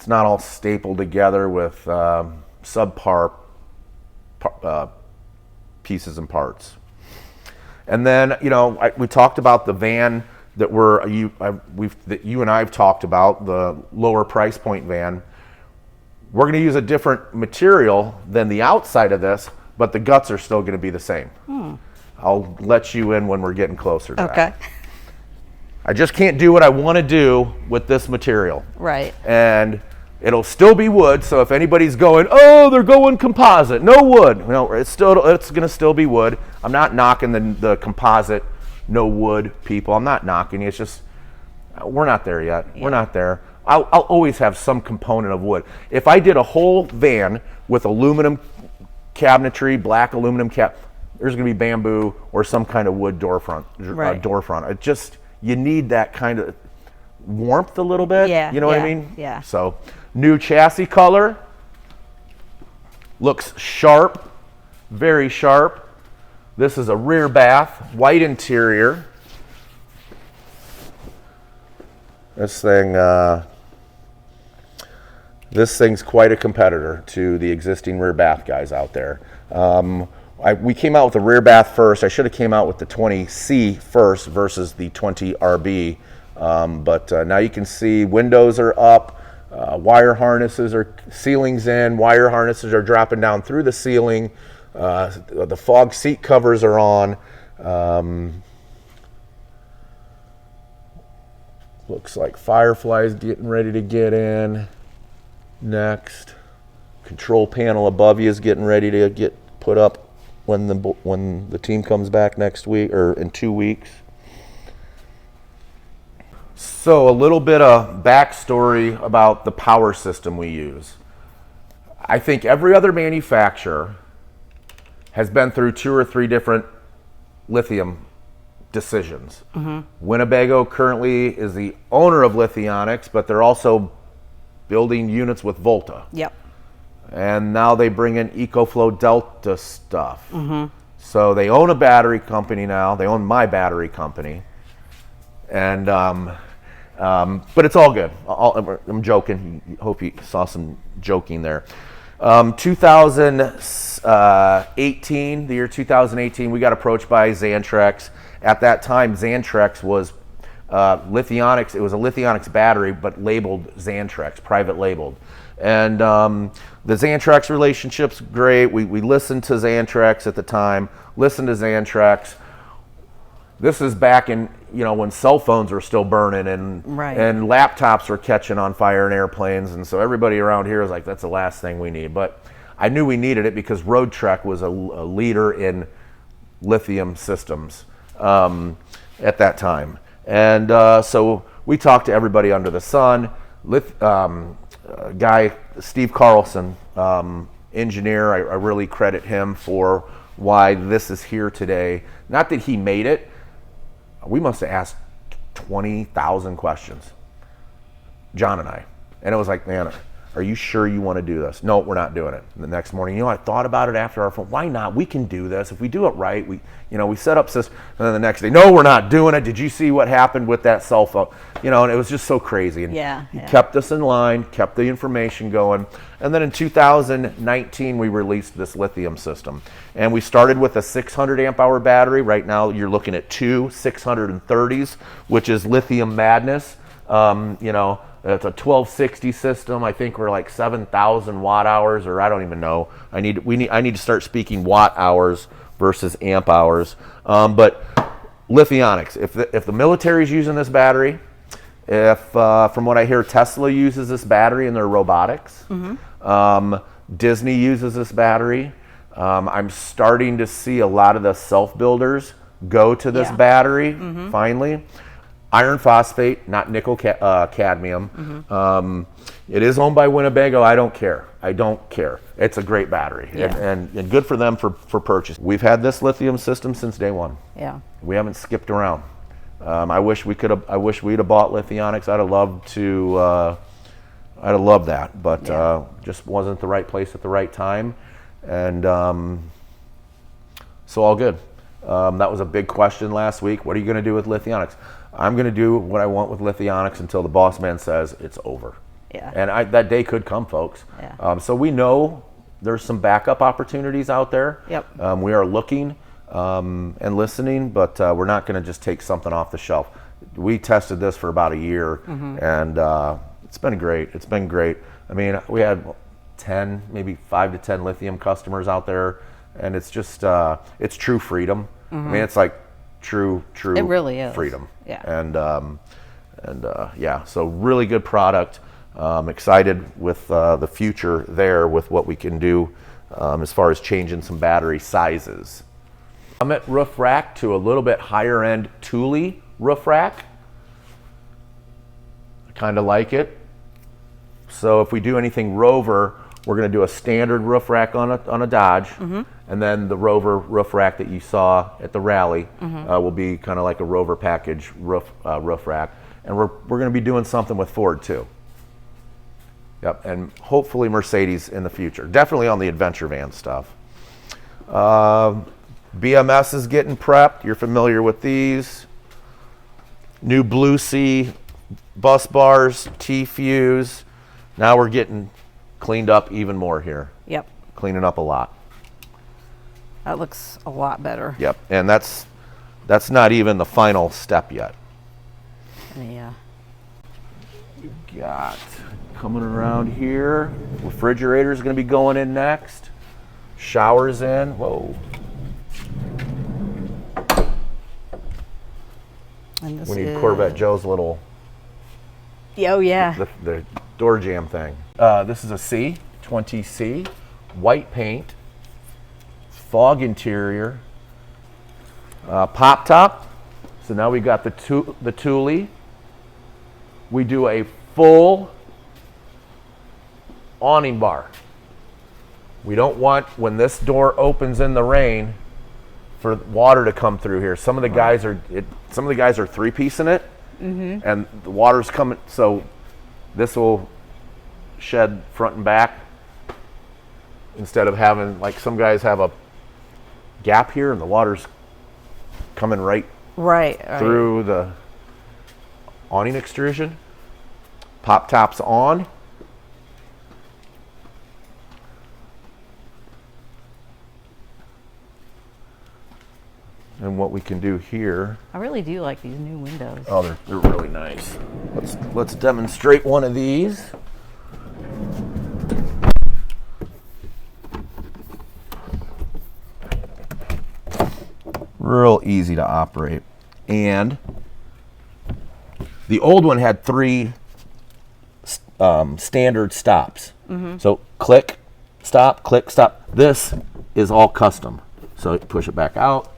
all stapled together with subpar pieces and parts. And then we talked about the van that you and I've talked about, the lower price point van. We're going to use a different material than the outside of this, but the guts are still going to be the same. I'll let you in when we're getting closer to that. Okay. I just can't do what I want to do with this material. Right. And it'll still be wood, so if anybody's going, oh, they're going composite, no wood. No, it's going to still be wood. I'm not knocking the composite, no wood people. I'm not knocking you. It's just, we're not there yet. Yeah. We're not there. I'll always have some component of wood. If I did a whole van with aluminum cabinetry, black aluminum there's going to be bamboo or some kind of wood door front. It just, you need that kind of warmth a little bit. Yeah. You know what I mean? Yeah. So, new chassis color. Looks sharp. Very sharp. This is a rear bath. White interior. This thing's quite a competitor to the existing rear bath guys out there. We came out with the rear bath first. I should have came out with the 20C first versus the 20RB. But now you can see windows are up, wire harnesses are, ceilings in, wire harnesses are dropping down through the ceiling. The fog seat covers are on. Looks like Firefly's getting ready to get in next. Control panel above you is getting ready to get put up when the team comes back next week or in 2 weeks. So a little bit of backstory about the power system we use. I think every other manufacturer has been through 2 or 3 different lithium decisions. Winnebago currently is the owner of Lithionics, but they're also building units with Volta. Yep. And now they bring in EcoFlow Delta stuff. So they own a battery company now. They own my battery company. And but it's all good. I'm joking. Hope you saw some joking there. 2018, the year 2018, we got approached by Xantrex. At that time, Xantrex was Lithionics. It was a Lithionics battery, but labeled Xantrex, private labeled. And the Xantrex relationship's great. We listened to Xantrex at the time. Listened to Xantrex. This is back in, when cell phones were still burning and laptops were catching on fire in airplanes, and so everybody around here was like, that's the last thing we need. But I knew we needed it because Road Trek was a leader in lithium systems at that time. And so we talked to everybody under the sun. Guy, Steve Carlson, engineer, I really credit him for why this is here today. Not that he made it. We must have asked 20,000 questions, John and I. And it was like, man, are you sure you want to do this? No, we're not doing it. And the next morning, I thought about it after our phone. Why not? We can do this. If we do it right, we set up system. And then the next day, no, we're not doing it. Did you see what happened with that cell phone? And it was just so crazy. And he kept us in line, kept the information going. And then in 2019, we released this lithium system. And we started with a 600 amp hour battery. Right now, you're looking at 2 630s, which is lithium madness. It's a 1260 system. I think we're like 7,000 watt hours, or I don't even know. I need to start speaking watt hours versus amp hours. But Lithionics, if the military's using this battery, if from what I hear, Tesla uses this battery in their robotics. Disney uses this battery. I'm starting to see a lot of the self-builders go to this battery finally. Iron phosphate, not nickel cadmium. It is owned by Winnebago. I don't care. It's a great battery, and good for them for purchase. We've had this lithium system since day one. Yeah. We haven't skipped around. I wish we'd have bought Lithionics. I'd have loved to. I'd have loved that, but just wasn't the right place at the right time, and so all good. That was a big question last week. What are you going to do with Lithionics? I'm going to do what I want with Lithionics until the boss man says it's over. Yeah. And that day could come, folks. Yeah. So we know there's some backup opportunities out there. Yep. We are looking and listening, but we're not going to just take something off the shelf. We tested this for about a year, and it's been great. It's been great. I mean, we had 10, maybe 5 to 10 lithium customers out there, and it's just it's true freedom. I mean, it's like true it really is. freedom. Yeah. And so really good product. Excited with the future there with what we can do as far as changing some battery sizes. Summit roof rack to a little bit higher end Thule roof rack. I kind of like it. So if we do anything Rover, we're going to do a standard roof rack on a Dodge, and then the Rover roof rack that you saw at the rally will be kind of like a Rover package roof rack, and we're going to be doing something with Ford too. Yep, and hopefully Mercedes in the future. Definitely on the adventure van stuff. BMS is getting prepped. You're familiar with these. New Blue Sea bus bars, T-Fuse. Now we're getting cleaned up even more here. Yep. Cleaning up a lot. That looks a lot better. Yep, and that's not even the final step yet. Yeah. You got coming around here. Refrigerator is going to be going in next. Showers in. Whoa. And this We need Corvette Joe's little Oh, yeah. The door jamb thing. This is a C, 20C, white paint, fog interior, pop top. So now we got the Thule. We do a full awning bar. We don't want, when this door opens in the rain, for water to come through here. Some of the guys are three-piecing it, and the water's coming. So this will shed front and back instead of having, like, some guys have a gap here and the water's coming right through the awning extrusion. Pop tops on. And what we can do here. I really do like these new windows. Oh, they're really nice. Let's demonstrate one of these. Real easy to operate. And the old one had 3 standard stops. So click, stop, click, stop. This is all custom. So push it back out.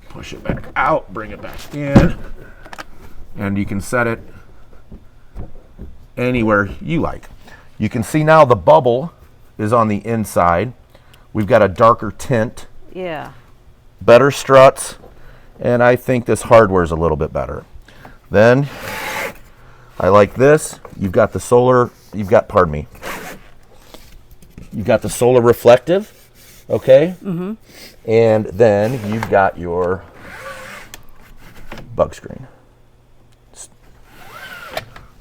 Push it back out, bring it back in, and you can set it anywhere you like. You can see now the bubble is on the inside. We've got a darker tint. Yeah. Better struts, and I think this hardware is a little bit better. Then I like this. You've got the solar, you've got the solar reflective, okay? And then you've got your bug screen.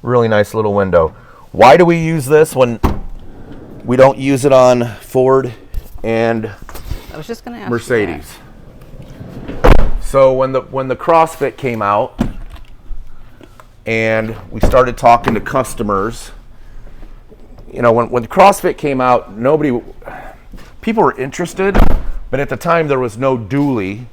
Really nice little window. Why do we use this when we don't use it on Ford and I was just going to ask Mercedes? So when the CrossFit came out and we started talking to customers, you know, when CrossFit came out, people were interested, but at the time there was no dually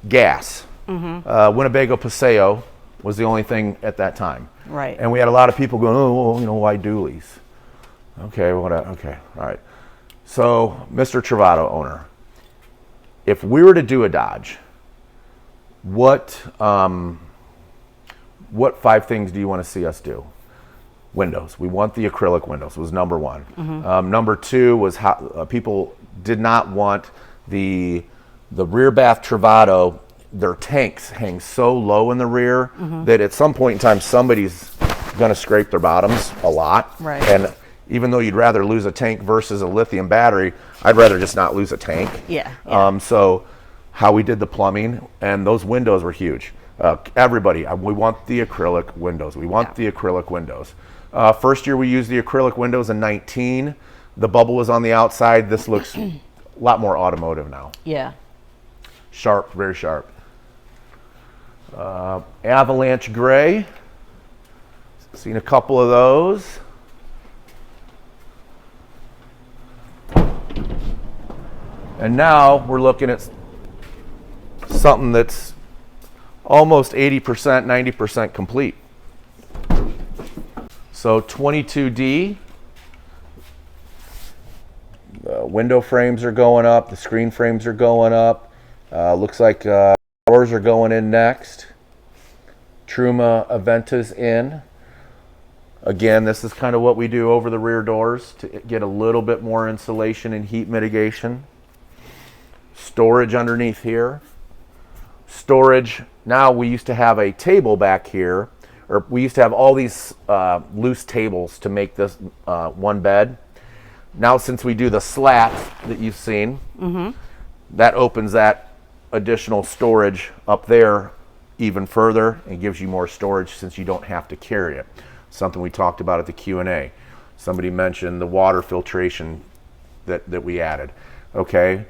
gas. Winnebago Paseo was the only thing at that time. Right. And we had a lot of people going, oh, well, you know, why dualies? Okay, okay, all right. So, Mr. Travato, owner, if we were to do a Dodge, what 5 things do you want to see us do? Windows. We want the acrylic windows was number 1. Number 2 was how people did not want the rear bath Travato. Their tanks hang so low in the rear that at some point in time somebody's going to scrape their bottoms a lot. Right. And even though you'd rather lose a tank versus a lithium battery, I'd rather just not lose a tank. Yeah. So how we did the plumbing, and those windows were huge. Everybody, we want the acrylic windows. We want the acrylic windows. First year we used the acrylic windows in 19. The bubble was on the outside. This looks a lot more automotive now. Yeah. Sharp, very sharp. Avalanche gray. Seen a couple of those. And now we're looking at something that's almost 80%, 90% complete. So 22D, the window frames are going up, the screen frames are going up. Looks like doors are going in next. Truma Aventa's in. Again, this is kind of what we do over the rear doors to get a little bit more insulation and heat mitigation. Storage underneath here. Storage, now we used to have a table back here, or we used to have all these loose tables to make this one bed. Now since we do the slats that you've seen, that opens that additional storage up there even further and gives you more storage since you don't have to carry it. Something we talked about at the Q&A. Somebody mentioned the water filtration that we added. Okay,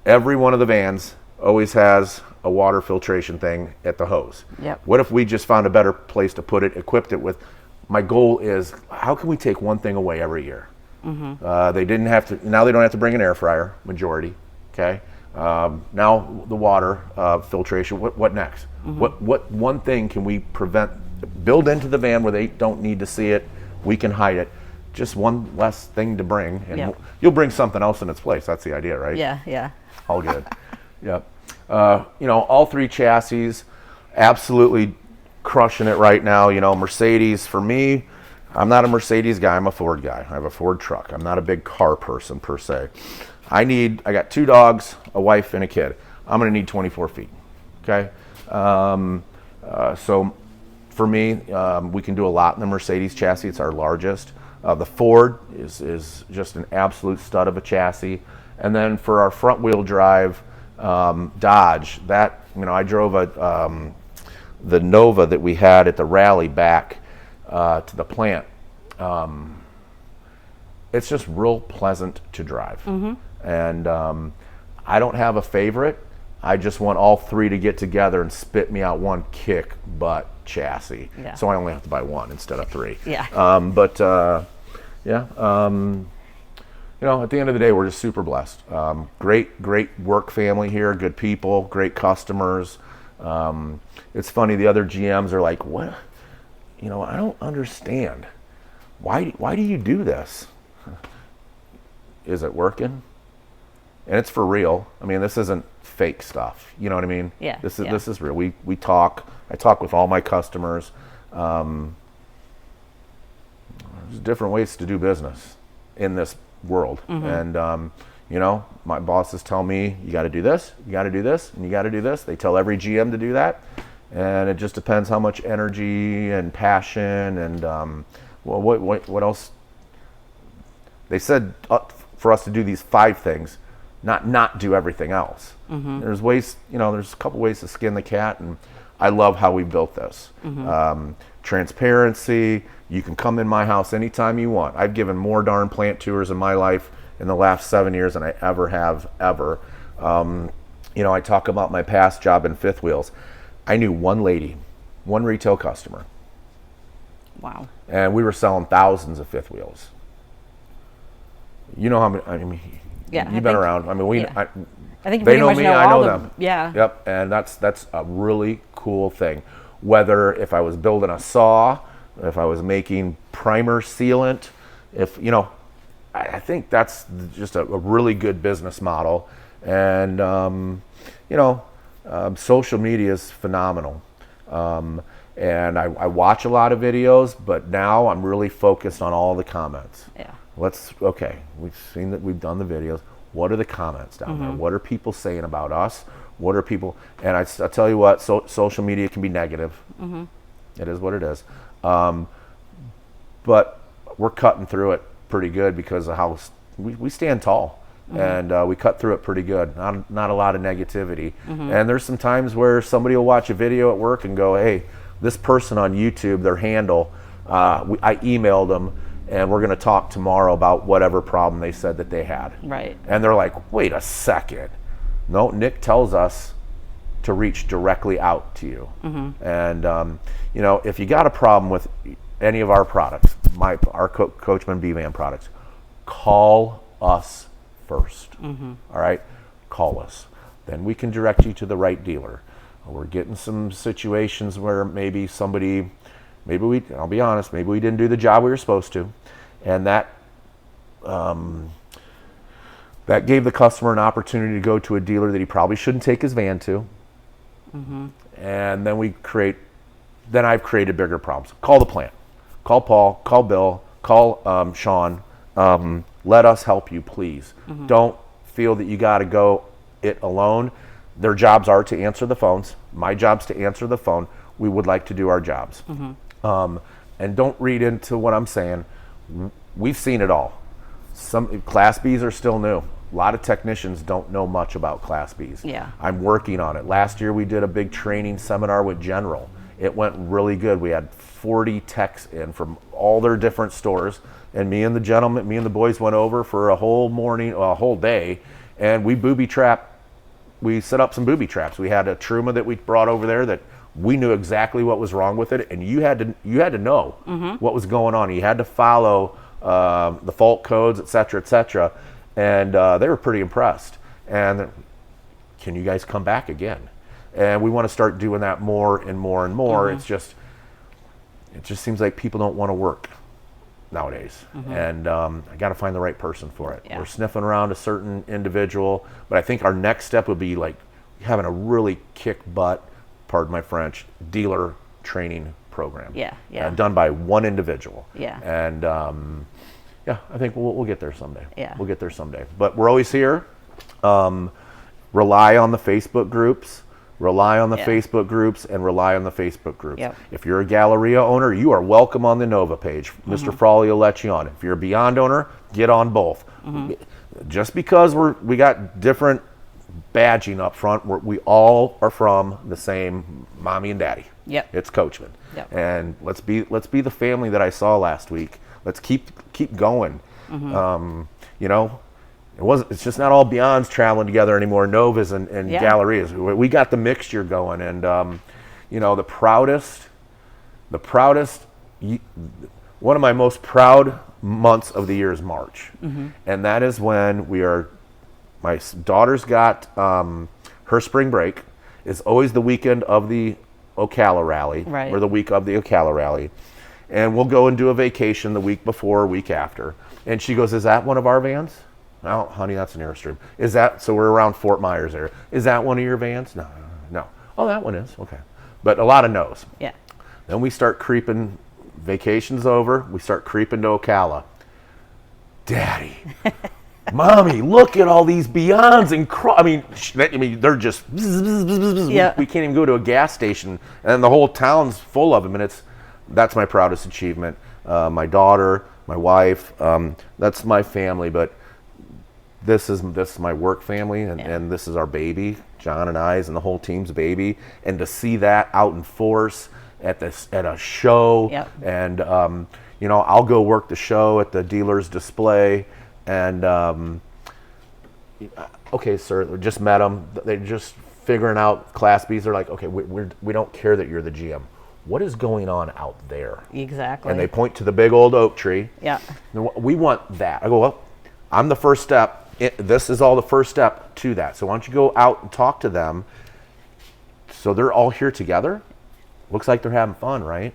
every one of the vans always has a water filtration thing at the hose. Yep. What if we just found a better place to put it, equipped it with? My goal is, how can we take one thing away every year? They didn't have to. Now they don't have to bring an air fryer. Majority. Okay. Now the water filtration. What next? What one thing can we prevent build into the van where they don't need to see it. We can hide it. Just one less thing to bring, and you'll bring something else in its place. That's the idea, right? Yeah. All good. Yep. All 3 chassis, absolutely crushing it right now. Mercedes, for me, I'm not a Mercedes guy. I'm a Ford guy. I have a Ford truck. I'm not a big car person per se. I got 2 dogs, a wife, and a kid. I'm going to need 24 feet. Okay. So for me, we can do a lot in the Mercedes chassis. It's our largest. The Ford is just an absolute stud of a chassis. And then for our front wheel drive Dodge, I drove the Nova that we had at the rally back to the plant. It's just real pleasant to drive. And I don't have a favorite. I just want all 3 to get together and spit me out one kick butt chassis. Yeah. So I only have to buy 1 instead of 3. Yeah. At the end of the day, we're just super blessed. Great work family here, good people, great customers. It's funny, the other GMs are like, what? I don't understand. Why do you do this? Is it working? And it's for real. I mean, this isn't fake stuff. You know what I mean? Yeah. This is real. We talk. I talk with all my customers. There's different ways to do business in this world. And my bosses tell me, you got to do this, you got to do this, and you got to do this. They tell every GM to do that. And it just depends how much energy and passion and what else. They said for us to do these 5 things, not do everything else. There's ways, there's a couple ways to skin the cat, and I love how we built this. Transparency. You can come in my house anytime you want. I've given more darn plant tours in my life in the last 7 years than I ever have. I talk about my past job in fifth wheels. I knew one lady, one retail customer. Wow. And we were selling thousands of fifth wheels. You know how many, you've been around. I mean, I think you they pretty know much me, know I know all them. Yeah. Yep, and that's a really cool thing. Whether if I was building a saw, if I was making primer sealant, I think that's just a really good business model. And, social media is phenomenal. And I watch a lot of videos, but now I'm really focused on all the comments. Yeah. We've seen that, we've done the videos. What are the comments down there? What are people saying about us? What are people, and I tell you what, social media can be negative. It is what it is. But we're cutting through it pretty good because of how we stand tall. And we cut through it pretty good. Not a lot of negativity. And there's some times where somebody will watch a video at work and go, hey, this person on YouTube, their handle, I emailed them, and we're going to talk tomorrow about whatever problem they said that they had. Right. And they're like, wait a second. No, Nick tells us to reach directly out to you. And, if you got a problem with any of our products, our Coachmen B Van products, call us first. All right? Call us. Then we can direct you to the right dealer. We're getting some situations where I'll be honest, maybe we didn't do the job we were supposed to. And that gave the customer an opportunity to go to a dealer that he probably shouldn't take his van to. And then I've created bigger problems. Call the plant. Call Paul, call Bill, call Sean. Let us help you, please. Don't feel that you got to go it alone. Their jobs are to answer the phones. My job's to answer the phone. We would like to do our jobs. And don't read into what I'm saying. We've seen it all. Some Class Bs are still new. A lot of technicians don't know much about Class Bs. Yeah. I'm working on it. Last year we did a big training seminar with General. It went really good. We had 40 techs in from all their different stores, and me and the boys went over for a whole morning, a whole day, and we set up some booby traps. We had a Truma that we brought over there that we knew exactly what was wrong with it, and you had to know what was going on. You had to follow the fault codes, et cetera, and they were pretty impressed. And can you guys come back again? And we want to start doing that more and more and more. It's just it just seems like people don't want to work nowadays, and I got to find the right person for it. Yeah. We're sniffing around a certain individual, but I think our next step would be like having a really kick butt, pardon my French, dealer training program. Yeah, yeah. Done by one individual. Yeah. And yeah, I think we'll get there someday. Yeah. We'll get there someday. But we're always here. Rely on the Facebook groups. Rely on the Facebook groups and rely on the Facebook groups. Yep. If you're a Galleria owner, you are welcome on the Nova page. Mr. Frawley will let you on. If you're a Beyond owner, get on both. Just because we got different badging up front, we all are from the same mommy and daddy. Yep. It's Coachmen. Yep. And let's be the family that I saw last week. Let's keep going. You know, it's just not all Beyonds traveling together anymore. Novas and Gallerias. We got the mixture going, and you know, the proudest. One of my most proud months of the year is March, and that is when my daughter's got her spring break. Is always the weekend of the Ocala rally, right, or the week of the Ocala rally, and we'll go and do a vacation the week before or week after. And she goes, "Is that one of our vans?" "No, honey, that's an Airstream." "Is that," so we're around Fort Myers area. "Is that one of your vans?" No. "Oh, that one is." "Okay." But a lot of no's. Yeah. Then we start creeping, vacation's over, we start creeping to Ocala. "Daddy, Mommy, look at all these Beyonds and I mean, they're just, Yeah. we can't even go to a gas station, and the whole town's full of them, and that's my proudest achievement. My daughter, my wife, that's my family, but this is my work family, and this is our baby, John and I's, and the whole team's baby, and to see that out in force at a show, Yep. and you know, I'll go work the show at the dealer's display, and okay, sir, we just met them. They're just figuring out Class Bs. They're like, okay, we don't care that you're the GM. What is going on out there? Exactly. And they point to the big old oak tree. Yeah. We want that. I go, well, I'm the first step. This is all the first step to that. So why don't you go out and talk to them? So they're all here together. Looks like they're having fun, right?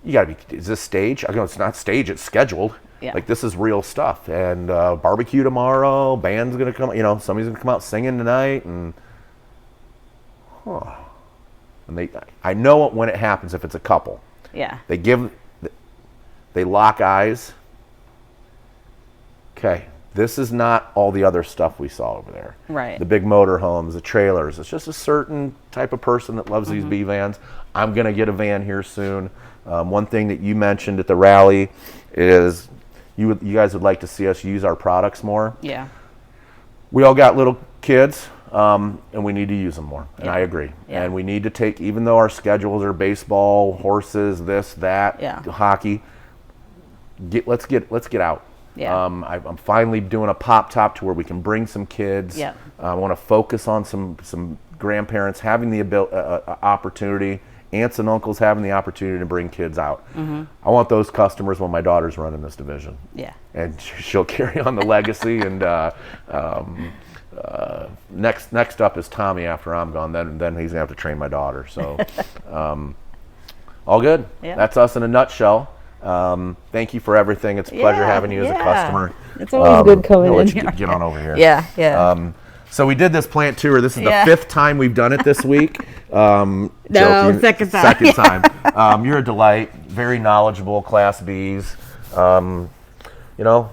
You gotta be. Is this stage? I go, it's not stage. It's scheduled. Yeah. Like, this is real stuff. And barbecue tomorrow. Band's gonna come. You know, somebody's gonna come out singing tonight. And and I know it when it happens. If it's a couple. Yeah. They lock eyes. Okay, this is not all the other stuff we saw over there. Right. The big motorhomes, the trailers. It's just a certain type of person that loves these B vans. I'm gonna get a van here soon. One thing that you mentioned at the rally is you guys would like to see us use our products more. Yeah. We all got little kids, and we need to use them more. And Yeah. I agree. Yeah. And we need to take, even though our schedules are baseball, horses, this, that, hockey. Let's get out. Yeah. I'm finally doing a pop top to where we can bring some kids. Yeah. I want to focus on some grandparents having the opportunity, aunts and uncles having the opportunity to bring kids out. I want those customers when my daughter's running this division. Yeah. And she'll carry on the legacy. And next up is Tommy after I'm gone. Then he's gonna have to train my daughter. So all good. Yeah. That's us in a nutshell. Thank you for everything. It's a pleasure having you as a customer. It's always good coming I'll in let you here. get on over here. Yeah, yeah. So we did this plant tour. This is the 5th time we've done it this week. No, second time. Second time. You're a delight. Very knowledgeable, Class Bs. You know,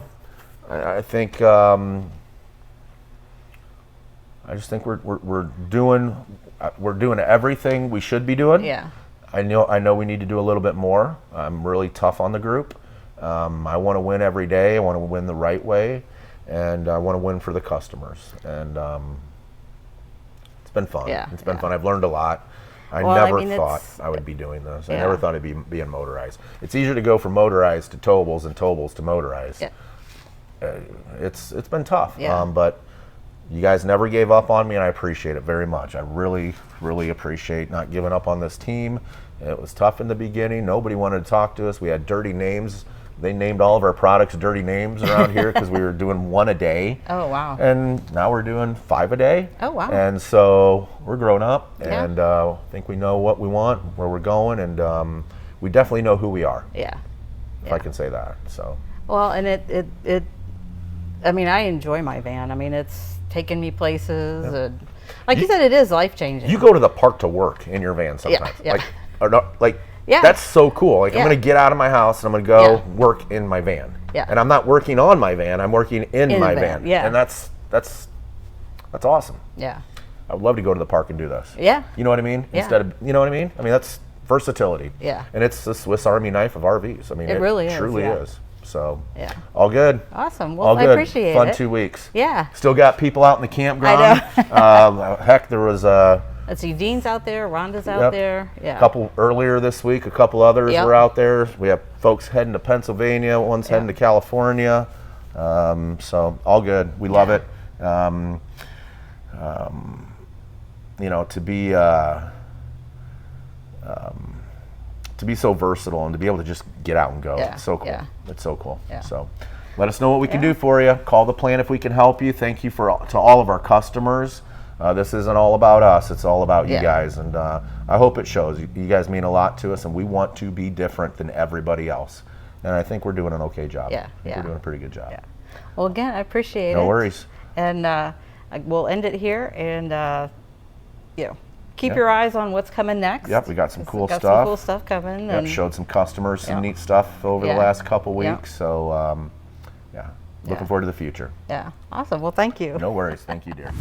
I think I just think we're doing everything we should be doing. Yeah. I know we need to do a little bit more. I'm really tough on the group. I want to win every day. I want to win the right way, and I want to win for the customers. And it's been fun. Yeah, It's been fun. I've learned a lot. I never thought I would be doing this. I never thought I'd be being motorized. It's easier to go from motorized to towables and towables to motorized. Yeah. It's been tough. Yeah. But you guys never gave up on me, and I appreciate it very much. I really, really appreciate not giving up on this team. It was tough in the beginning. Nobody wanted to talk to us. We had dirty names. They named all of our products dirty names around here because we were doing 1 a day. Oh, wow. And now we're doing 5 a day. Oh, wow. And so we're grown up, Yeah. and I think we know what we want, where we're going, and we definitely know who we are. Yeah. If I can say that. So. Well, and I mean, I enjoy my van. I mean, it's taken me places, and like you said, it is life changing. You go to the park to work in your van sometimes. Yeah. That's so cool. Like, I'm Yeah. going to get out of my house and I'm going to go work in my van. Yeah. And I'm not working on my van. I'm working in my van. Yeah. And that's awesome. Yeah. I would love to go to the park and do this. Yeah. You know what I mean? Yeah. Instead of, you know what I mean? I mean, that's versatility. Yeah. And it's the Swiss Army knife of RVs. I mean, it really is, truly yeah. is. So, Yeah. all good. Awesome. Well, All good. I appreciate Fun it. 2 weeks. Yeah. Still got people out in the campground. Heck, there was Let's see, Dean's out there, Rhonda's out Yep. there. Yeah. a couple earlier this week, a couple others Yep. were out there. We have folks heading to Pennsylvania, one's heading to California. So all good. We love it. You know, to be so versatile and to be able to just get out and go. Yeah. It's so cool. Yeah. It's so cool. Yeah. So let us know what we can do for you. Call the plan if we can help you. Thank you to all of our customers. This isn't all about us. It's all about you guys. And I hope it shows. You guys mean a lot to us, and we want to be different than everybody else. And I think we're doing an okay job. Yeah, I think we're doing a pretty good job. Yeah. Well, again, I appreciate it. No worries. And we'll end it here, and keep your eyes on what's coming next. Yep, we got some cool got stuff. some cool stuff coming. Yep, And showed some customers some Yeah. neat stuff over the Yeah. last couple Yeah. weeks. So, looking forward to the future. yeah, awesome. Well, thank you. No worries. Thank you, dear.